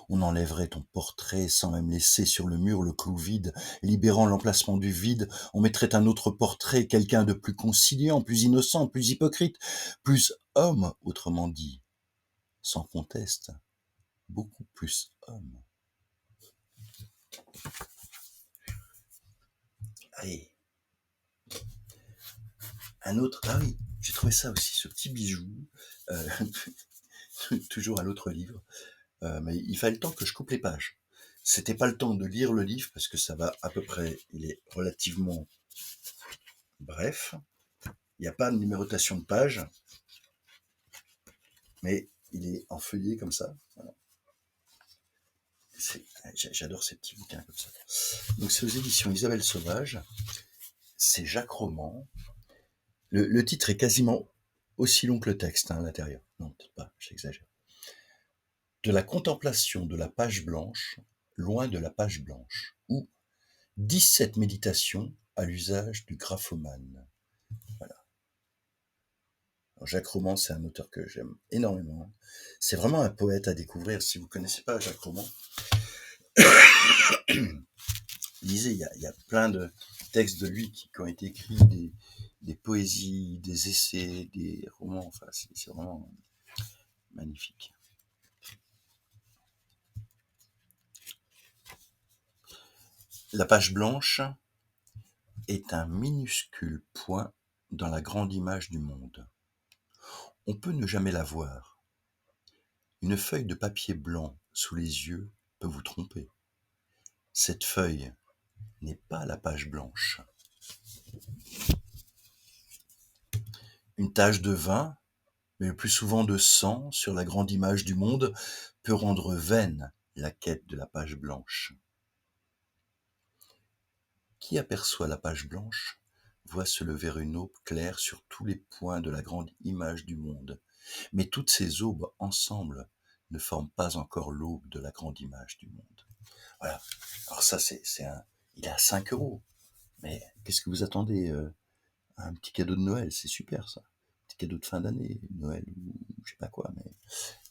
On enlèverait ton portrait sans même laisser sur le mur le clou vide, libérant l'emplacement du vide, on mettrait un autre portrait, quelqu'un de plus conciliant, plus innocent, plus hypocrite, plus homme, autrement dit, sans conteste, beaucoup plus homme. Allez. Un autre, ah oui, j'ai trouvé ça aussi, ce petit bijou, toujours à l'autre livre, mais il fallait le temps que je coupe les pages. C'était pas le temps de lire le livre parce que ça va à peu près, il est relativement bref. Il n'y a pas de numérotation de pages, mais il est en feuillet comme ça. Voilà. J'adore ces petits bouquins comme ça. Donc c'est aux éditions Isabelle Sauvage. C'est Jacques Roman. Le titre est quasiment aussi long que le texte à l'intérieur. Non, peut-être pas, j'exagère. De la contemplation de la page blanche, loin de la page blanche, ou 17 méditations à l'usage du graphomane. Voilà. Alors Jacques Roman, c'est un auteur que j'aime énormément. C'est vraiment un poète à découvrir. Si vous ne connaissez pas Jacques Roman, lisez, il y a plein de textes de lui qui ont été écrits, des poésies, des essais, des romans. Enfin, c'est vraiment magnifique. La page blanche est un minuscule point dans la grande image du monde. On peut ne jamais la voir. Une feuille de papier blanc sous les yeux peut vous tromper. Cette feuille n'est pas la page blanche. Une tache de vin, mais le plus souvent de sang sur la grande image du monde, peut rendre vaine la quête de la page blanche. Qui aperçoit la page blanche voit se lever une aube claire sur tous les points de la grande image du monde. Mais toutes ces aubes ensemble ne forment pas encore l'aube de la grande image du monde. Voilà. Alors ça, il est à 5 €. Mais qu'est-ce que vous attendez un petit cadeau de Noël, c'est super ça. Un petit cadeau de fin d'année, Noël ou je sais pas quoi.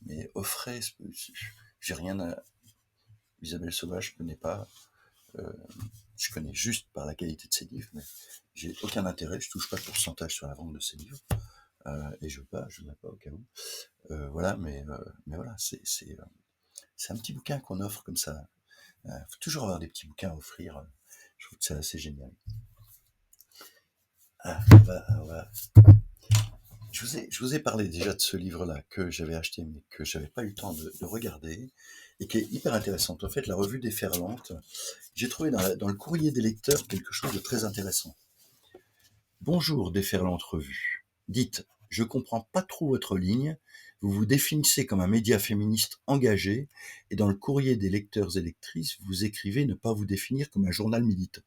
Mais offrez, j'ai rien à... Isabelle Sauvage, je connais pas. Je connais juste par la qualité de ses livres, mais j'ai aucun intérêt, je touche pas de pourcentage sur la vente de ses livres. Et je veux pas au cas où. Voilà, mais voilà, c'est un petit bouquin qu'on offre comme ça. Faut toujours avoir des petits bouquins à offrir. Je trouve que c'est assez génial. On va. Je vous ai parlé déjà de ce livre-là que j'avais acheté, mais que j'avais pas eu le temps de regarder, et qui est hyper intéressant. En fait, la revue Déferlante, j'ai trouvé dans le courrier des lecteurs quelque chose de très intéressant. Bonjour Déferlante Revue. Dites, je comprends pas trop votre ligne. Vous vous définissez comme un média féministe engagé, et dans le courrier des lecteurs et lectrices, vous écrivez ne pas vous définir comme un journal militant.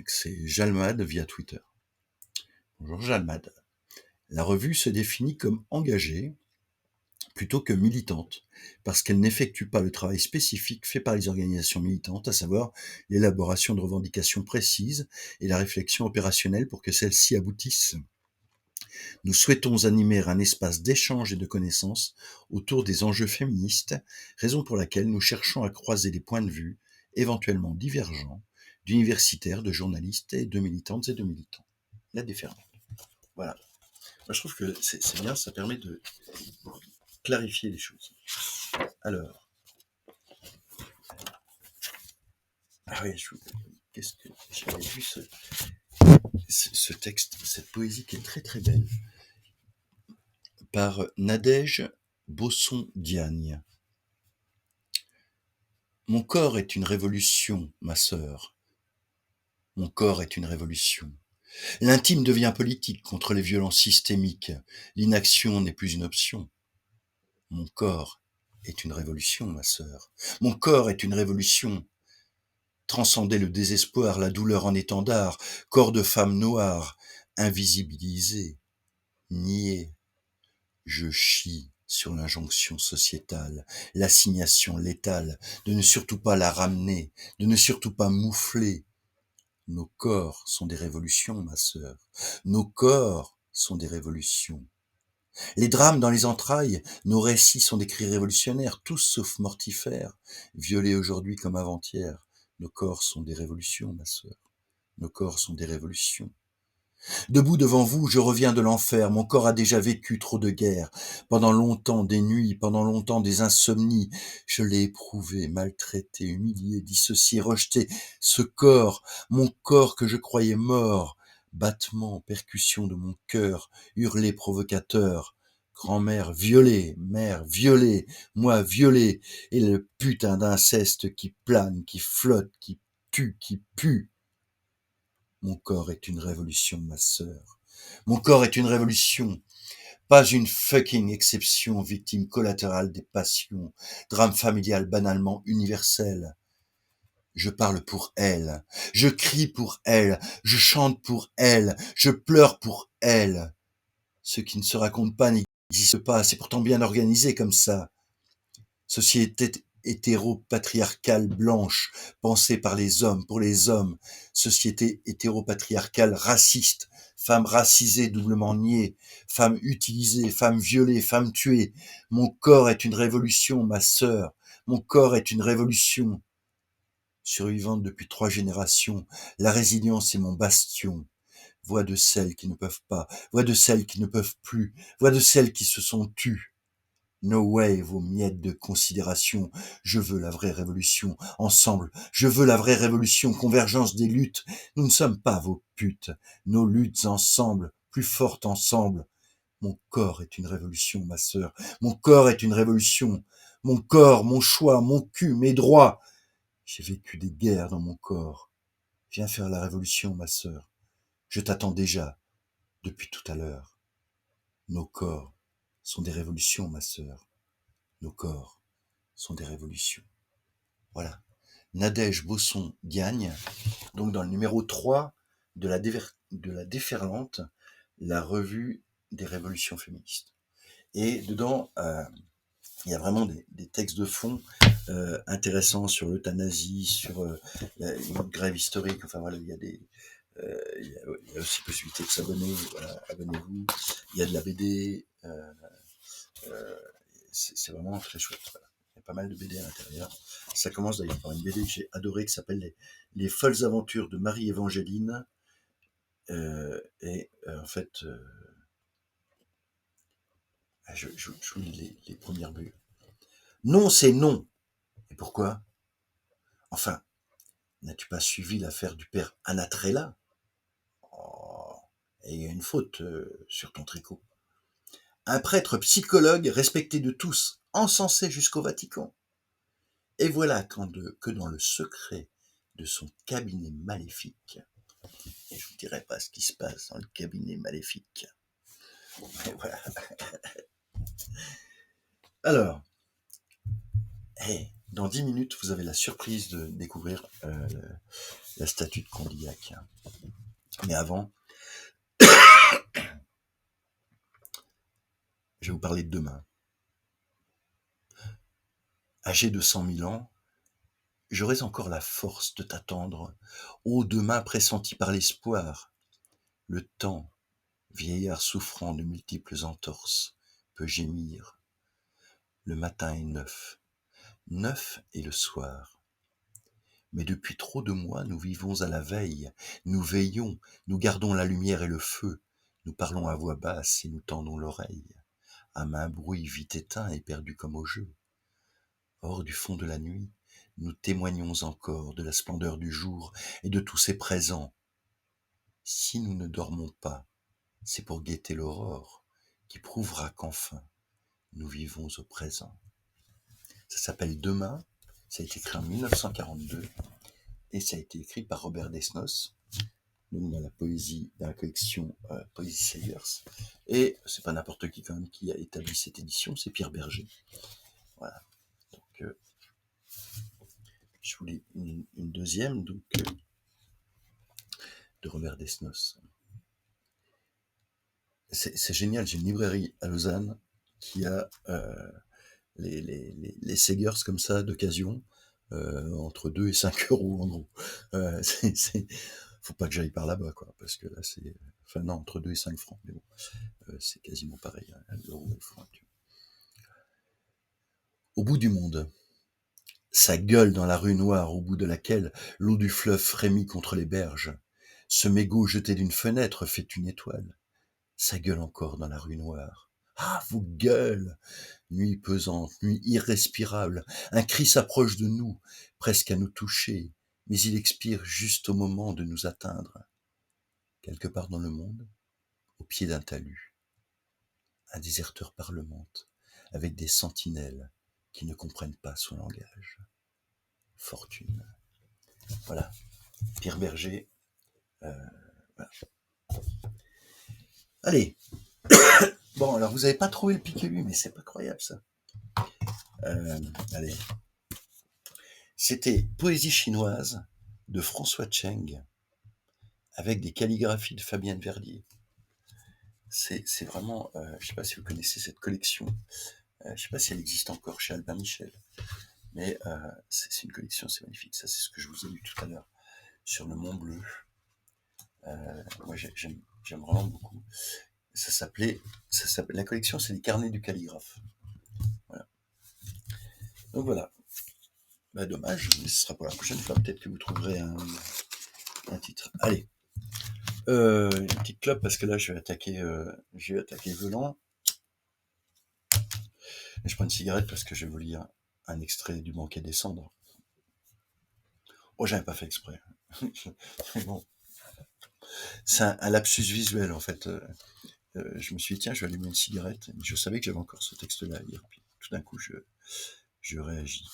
C'est Jalmad via Twitter. Bonjour Jalmad. La revue se définit comme engagée plutôt que militante, parce qu'elle n'effectue pas le travail spécifique fait par les organisations militantes, à savoir l'élaboration de revendications précises et la réflexion opérationnelle pour que celles-ci aboutissent. Nous souhaitons animer un espace d'échange et de connaissances autour des enjeux féministes, raison pour laquelle nous cherchons à croiser des points de vue, éventuellement divergents, d'universitaires, de journalistes et de militantes et de militants. La Déferlante. Voilà. Moi, je trouve que c'est bien, ça permet de clarifier les choses. Alors. Ah oui, qu'est-ce que j'avais vu ce texte, cette poésie qui est très très belle, par Nadège Bosson-Diagne. Mon corps est une révolution, ma sœur. Mon corps est une révolution. L'intime devient politique contre les violences systémiques. L'inaction n'est plus une option. Mon corps est une révolution, ma sœur. Mon corps est une révolution. Transcender le désespoir, la douleur en étendard, corps de femme noire, invisibilisé, nié. Je chie sur l'injonction sociétale, l'assignation létale, de ne surtout pas la ramener, de ne surtout pas moufler. Nos corps sont des révolutions, ma sœur. Nos corps sont des révolutions. Les drames dans les entrailles, nos récits sont des cris révolutionnaires, tous sauf mortifères, violés aujourd'hui comme avant-hier. Nos corps sont des révolutions, ma sœur. Nos corps sont des révolutions. Debout devant vous, je reviens de l'enfer, mon corps a déjà vécu trop de guerres. Pendant longtemps des nuits, pendant longtemps des insomnies, je l'ai éprouvé, maltraité, humilié, dissocié, rejeté. Ce corps, mon corps que je croyais mort, battement, percussion de mon cœur, hurlé provocateur. Grand-mère violée, mère violée, moi violé, et le putain d'inceste qui plane, qui flotte, qui tue, qui pue. Mon corps est une révolution, ma sœur. Mon corps est une révolution. Pas une fucking exception, victime collatérale des passions. Drame familial banalement universel. Je parle pour elle. Je crie pour elle. Je chante pour elle. Je pleure pour elle. Ce qui ne se raconte pas n'existe pas. C'est pourtant bien organisé comme ça. Société hétéro-patriarcale blanche, pensée par les hommes, pour les hommes. Société hétéro-patriarcale raciste, femmes racisées doublement niées, femmes utilisées, femmes violées, femmes tuées. Mon corps est une révolution, ma sœur. Mon corps est une révolution. Survivante depuis 3 générations, la résilience est mon bastion. Voix de celles qui ne peuvent pas, voix de celles qui ne peuvent plus, voix de celles qui se sont tues. No way, vos miettes de considération. Je veux la vraie révolution. Ensemble, je veux la vraie révolution. Convergence des luttes. Nous ne sommes pas vos putes. Nos luttes ensemble, plus fortes ensemble. Mon corps est une révolution, ma sœur. Mon corps est une révolution. Mon corps, mon choix, mon cul, mes droits. J'ai vécu des guerres dans mon corps. Viens faire la révolution, ma sœur. Je t'attends déjà, depuis tout à l'heure. Nos corps sont des révolutions, ma sœur. Nos corps sont des révolutions. Voilà. Nadège Bosson-Diagne, donc dans le numéro 3 de la Déferlante, la revue des révolutions féministes. Et dedans, il y a vraiment des textes de fond intéressants sur l'euthanasie, sur une grève historique. Enfin voilà, il y a il y a aussi possibilité de s'abonner. Voilà, abonnez-vous. Il y a de la BD. C'est vraiment très chouette. Voilà. Il y a pas mal de BD à l'intérieur. Ça commence d'ailleurs par une BD que j'ai adorée qui s'appelle les folles aventures de Marie-Évangeline. En fait, je vous lis les premières bulles. Non, c'est non. Et pourquoi? Enfin, n'as-tu pas suivi l'affaire du père Anatrella? Oh, et il y a une faute sur ton tricot. Un prêtre psychologue respecté de tous, encensé jusqu'au Vatican. Et voilà que dans le secret de son cabinet maléfique, et je vous dirai pas ce qui se passe dans le cabinet maléfique. Mais voilà. Alors, dans 10 minutes, vous avez la surprise de découvrir la statue de Condillac. Mais avant, je vais vous parler de demain. Âgé de 100 000 ans, j'aurais encore la force de t'attendre, ô demain pressenti par l'espoir. Le temps, vieillard souffrant de multiples entorses, peut gémir. Le matin est neuf est le soir. Mais depuis trop de mois, nous vivons à la veille, nous veillons, nous gardons la lumière et le feu, nous parlons à voix basse et nous tendons l'oreille, à main bruit vite éteint et perdu comme au jeu. Hors du fond de la nuit, nous témoignons encore de la splendeur du jour et de tous ses présents. Si nous ne dormons pas, c'est pour guetter l'aurore, qui prouvera qu'enfin, nous vivons au présent. Ça s'appelle Demain, ça a été écrit en 1942 et ça a été écrit par Robert Desnos, donc dans la poésie, dans la collection Poésie Sayers. Et c'est pas n'importe qui quand même qui a établi cette édition, c'est Pierre Berger. Voilà. Donc je vous lis une deuxième donc de Robert Desnos. C'est génial, j'ai une librairie à Lausanne qui a les Segers comme ça d'occasion, entre 2 et 5 euros en gros. Faut pas que j'aille par là-bas, quoi, parce que là c'est. Enfin non, entre 2 et 5 francs, mais bon, c'est quasiment pareil, hein, l'euro et le franc. Au bout du monde, sa gueule dans la rue noire au bout de laquelle l'eau du fleuve frémit contre les berges, ce mégot jeté d'une fenêtre fait une étoile. Sa gueule encore dans la rue noire. Ah, vos gueules! Nuit pesante, nuit irrespirable, un cri s'approche de nous, presque à nous toucher, mais il expire juste au moment de nous atteindre. Quelque part dans le monde, au pied d'un talus, un déserteur parlemente, avec des sentinelles qui ne comprennent pas son langage. Fortune. Voilà. Pierre Berger. Voilà. Allez. Bon, alors vous n'avez pas trouvé le Piquelu, mais c'est pas croyable ça. Allez. C'était Poésie chinoise de François Cheng avec des calligraphies de Fabienne Verdier. C'est vraiment, je ne sais pas si vous connaissez cette collection, je ne sais pas si elle existe encore chez Albin Michel, mais c'est une collection, c'est magnifique. Ça, c'est ce que je vous ai lu tout à l'heure sur le Mont Bleu. Moi, j'aime vraiment beaucoup. La collection, c'est les carnets du calligraphe. Voilà. Donc voilà. Bah, dommage, mais ce sera pour la prochaine fois. Peut-être que vous trouverez un titre. Allez. Une petite clope parce que là, je vais attaquer Velan. Et je prends une cigarette parce que je vais vous lire un extrait du Banquet des Cendres. Oh, j'avais pas fait exprès. Bon. C'est un lapsus visuel, en fait. Je me suis dit, tiens, je vais allumer une cigarette. Je savais que j'avais encore ce texte-là à lire. Puis, tout d'un coup, je réagis.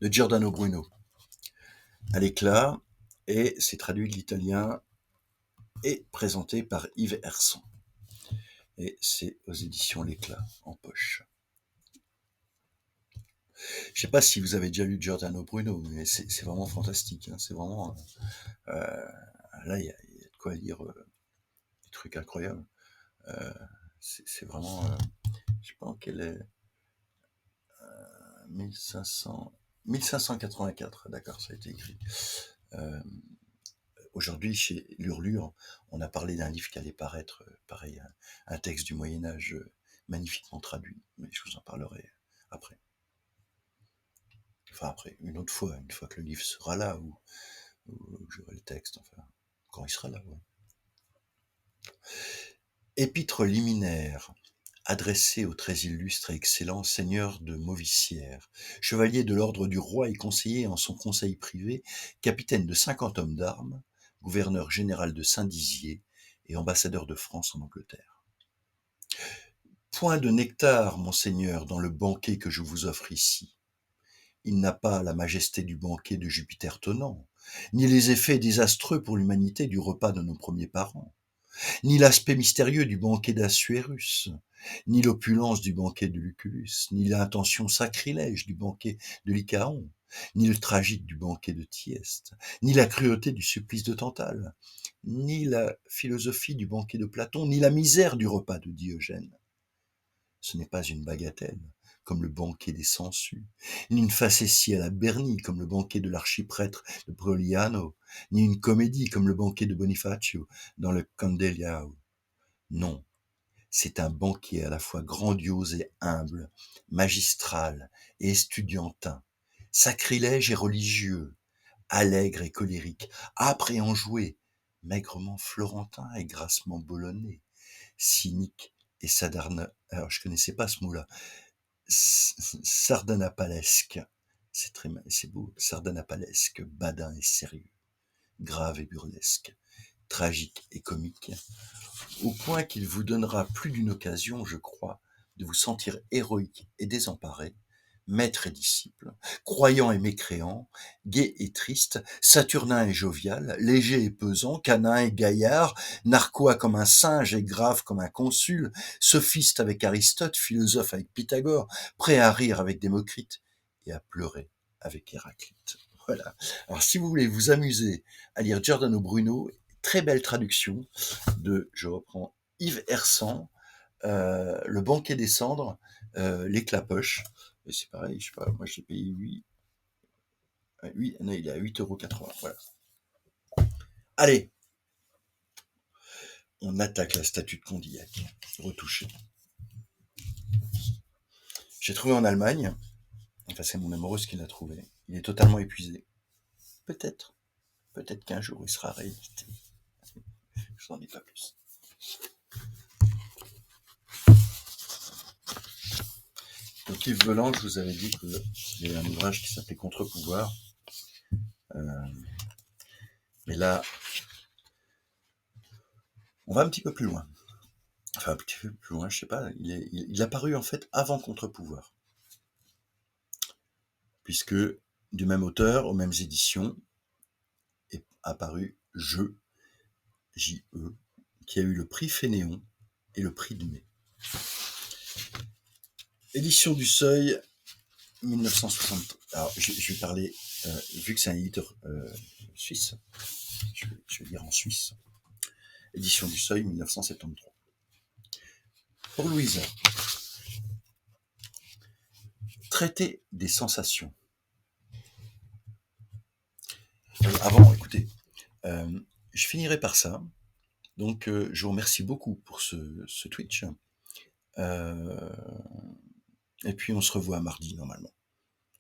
De Giordano Bruno. À l'éclat, et c'est traduit de l'italien et présenté par Yves Hersan. Et c'est aux éditions L'Éclat, en poche. Je sais pas si vous avez déjà lu Giordano Bruno, mais c'est vraiment fantastique. Hein. C'est vraiment... là, il y a de quoi lire des trucs incroyables. C'est vraiment... je sais pas en quel est... 1584, d'accord, ça a été écrit. Aujourd'hui, chez L'Urlure, on a parlé d'un livre qui allait paraître, pareil, un texte du Moyen-Âge magnifiquement traduit, mais je vous en parlerai après. Enfin, après, une fois que le livre sera là, ou j'aurai le texte, enfin, quand il sera là, ouais. Épître liminaire, adressé au très illustre et excellent seigneur de Mauvissière, chevalier de l'ordre du roi et conseiller en son conseil privé, capitaine de 50 hommes d'armes, gouverneur général de Saint-Dizier et ambassadeur de France en Angleterre. Point de nectar, monseigneur, dans le banquet que je vous offre ici. Il n'a pas la majesté du banquet de Jupiter tonnant, ni les effets désastreux pour l'humanité du repas de nos premiers parents, ni l'aspect mystérieux du banquet d'Assuérus, ni l'opulence du banquet de Lucullus, ni l'intention sacrilège du banquet de Lycaon, ni le tragique du banquet de Thyeste, ni la cruauté du supplice de Tantale, ni la philosophie du banquet de Platon, ni la misère du repas de Diogène. Ce n'est pas une bagatelle, comme le banquet des sangsues, ni une facétie à la Bernie, comme le banquet de l'archiprêtre de Proliano, ni une comédie, comme le banquet de Bonifacio dans le Candelliao. Non, c'est un banquet à la fois grandiose et humble, magistral et estudiantin, sacrilège et religieux, allègre et colérique, âpre et enjoué, maigrement florentin et grassement bolonais, cynique et alors je connaissais pas ce mot-là, sardanapalesque, c'est beau, sardanapalesque, badin et sérieux, grave et burlesque, tragique et comique, au point qu'il vous donnera plus d'une occasion, je crois, de vous sentir héroïque et désemparé, maître et disciple, croyant et mécréant, gai et triste, saturnin et jovial, léger et pesant, canin et gaillard, narquois comme un singe et grave comme un consul, sophiste avec Aristote, philosophe avec Pythagore, prêt à rire avec Démocrite et à pleurer avec Héraclite. Voilà. Alors si vous voulez vous amuser à lire Giordano Bruno, très belle traduction de, je reprends, Yves Hersan, Le banquet des cendres, Les clapoches. Et c'est pareil, je sais pas, moi j'ai payé 8, non, il est à 8,80 €. Voilà. Allez, on attaque la statue de Condillac, retouchée. J'ai trouvé en Allemagne, enfin c'est mon amoureuse qui l'a trouvé. Il est totalement épuisé. Peut-être qu'un jour il sera réédité. Je n'en dis pas plus. Donc Yves Voland, je vous avais dit qu'il y avait un ouvrage qui s'appelait Contre-pouvoir. Mais là, on va un petit peu plus loin. Enfin, un petit peu plus loin, je sais pas. Il a paru en fait avant Contre-pouvoir. Puisque du même auteur, aux mêmes éditions, est apparu Jeu, J-E, qui a eu le prix Fénéon et le prix de mai. Édition du Seuil, 1960. Alors, je vais parler, vu que c'est un éditeur suisse, je vais lire en Suisse. Édition du Seuil, 1973. Pour Louisa, traiter des sensations. Avant, écoutez, je finirai par ça. Donc, je vous remercie beaucoup pour ce Twitch. Et puis, on se revoit mardi, normalement.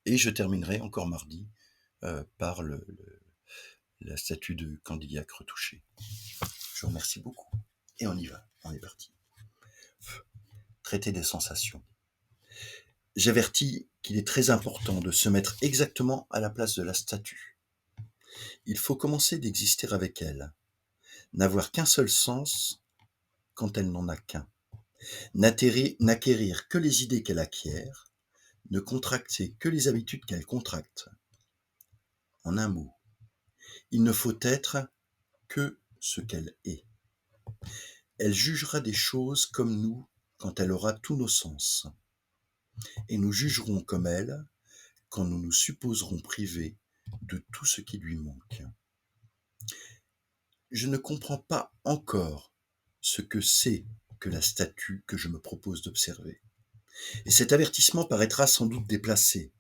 Et je terminerai encore mardi par la statue de Condillac retouchée. Je vous remercie beaucoup. Et on y va, on est parti. Traiter des sensations. J'avertis qu'il est très important de se mettre exactement à la place de la statue. Il faut commencer d'exister avec elle, n'avoir qu'un seul sens quand elle n'en a qu'un, n'acquérir que les idées qu'elle acquiert, ne contracter que les habitudes qu'elle contracte. En un mot, il ne faut être que ce qu'elle est. Elle jugera des choses comme nous quand elle aura tous nos sens, et nous jugerons comme elle quand nous nous supposerons privés de tout ce qui lui manque. Je ne comprends pas encore ce que c'est que la statue que je me propose d'observer. Et cet avertissement paraîtra sans doute déplacé,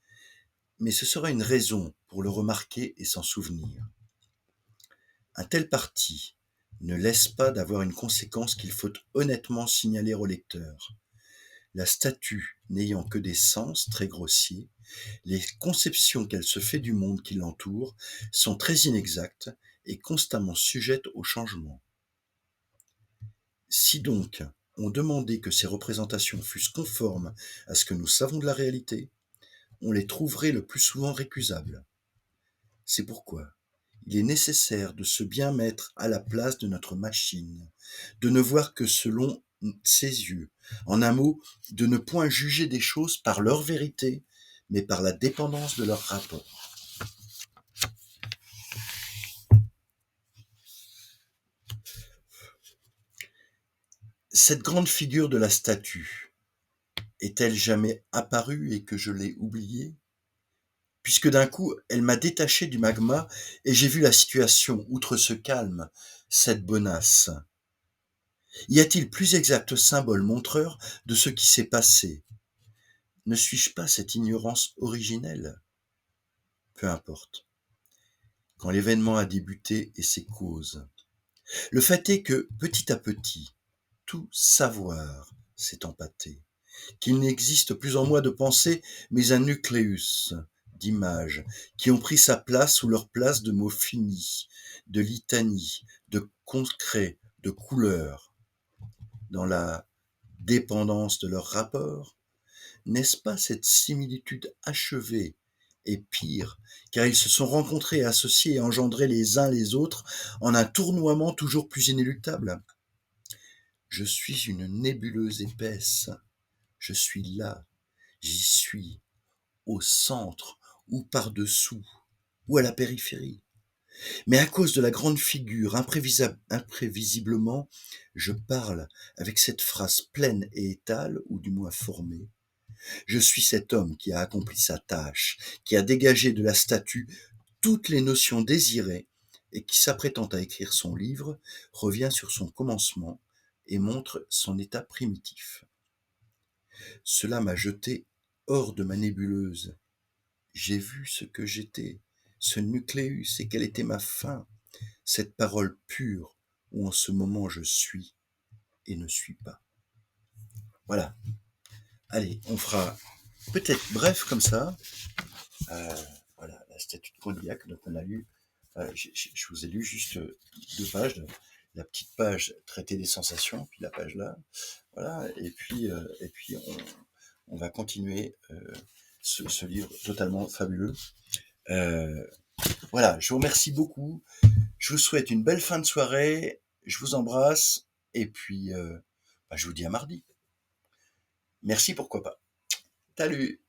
mais ce sera une raison pour le remarquer et s'en souvenir. Un tel parti ne laisse pas d'avoir une conséquence qu'il faut honnêtement signaler au lecteur. La statue n'ayant que des sens très grossiers, les conceptions qu'elle se fait du monde qui l'entoure sont très inexactes et constamment sujettes au changement. Si donc on demandait que ces représentations fussent conformes à ce que nous savons de la réalité, on les trouverait le plus souvent récusables. C'est pourquoi il est nécessaire de se bien mettre à la place de notre machine, de ne voir que selon ses yeux, en un mot, de ne point juger des choses par leur vérité, mais par la dépendance de leur rapport. Cette grande figure de la statue est-elle jamais apparue et que je l'ai oubliée ? Puisque d'un coup, elle m'a détaché du magma et j'ai vu la situation, outre ce calme, cette bonasse. Y a-t-il plus exact symbole montreur de ce qui s'est passé ? Ne suis-je pas cette ignorance originelle ? Peu importe. Quand l'événement a débuté et ses causes. Le fait est que, petit à petit, tout savoir s'est empâté, qu'il n'existe plus en moi de pensée, mais un nucléus d'images qui ont pris sa place ou leur place de mots finis, de litanies, de concrets, de couleurs. Dans la dépendance de leur rapport, n'est-ce pas cette similitude achevée et pire, car ils se sont rencontrés, associés et engendrés les uns les autres en un tournoiement toujours plus inéluctable ? Je suis une nébuleuse épaisse, Je suis là, j'y suis, au centre, ou par-dessous, ou à la périphérie. Mais à cause de la grande figure, imprévisiblement, je parle avec cette phrase pleine et étale, ou du moins formée. Je suis cet homme qui a accompli sa tâche, qui a dégagé de la statue toutes les notions désirées, et qui, s'apprêtant à écrire son livre, revient sur son commencement et montre son état primitif. Cela m'a jeté hors de ma nébuleuse. J'ai vu ce que j'étais, ce nucléus, et quelle était ma fin, cette parole pure où en ce moment je suis et ne suis pas. Voilà. Allez, on fera peut-être bref comme ça. Euh, voilà, la statue de Condillac, donc on a lu, je vous ai lu juste 2 pages, la petite page traiter des sensations, puis la page là, voilà, et puis on va continuer ce livre totalement fabuleux. Voilà, je vous remercie beaucoup, je vous souhaite une belle fin de soirée, je vous embrasse, et puis je vous dis à mardi. Merci, pourquoi pas. Salut!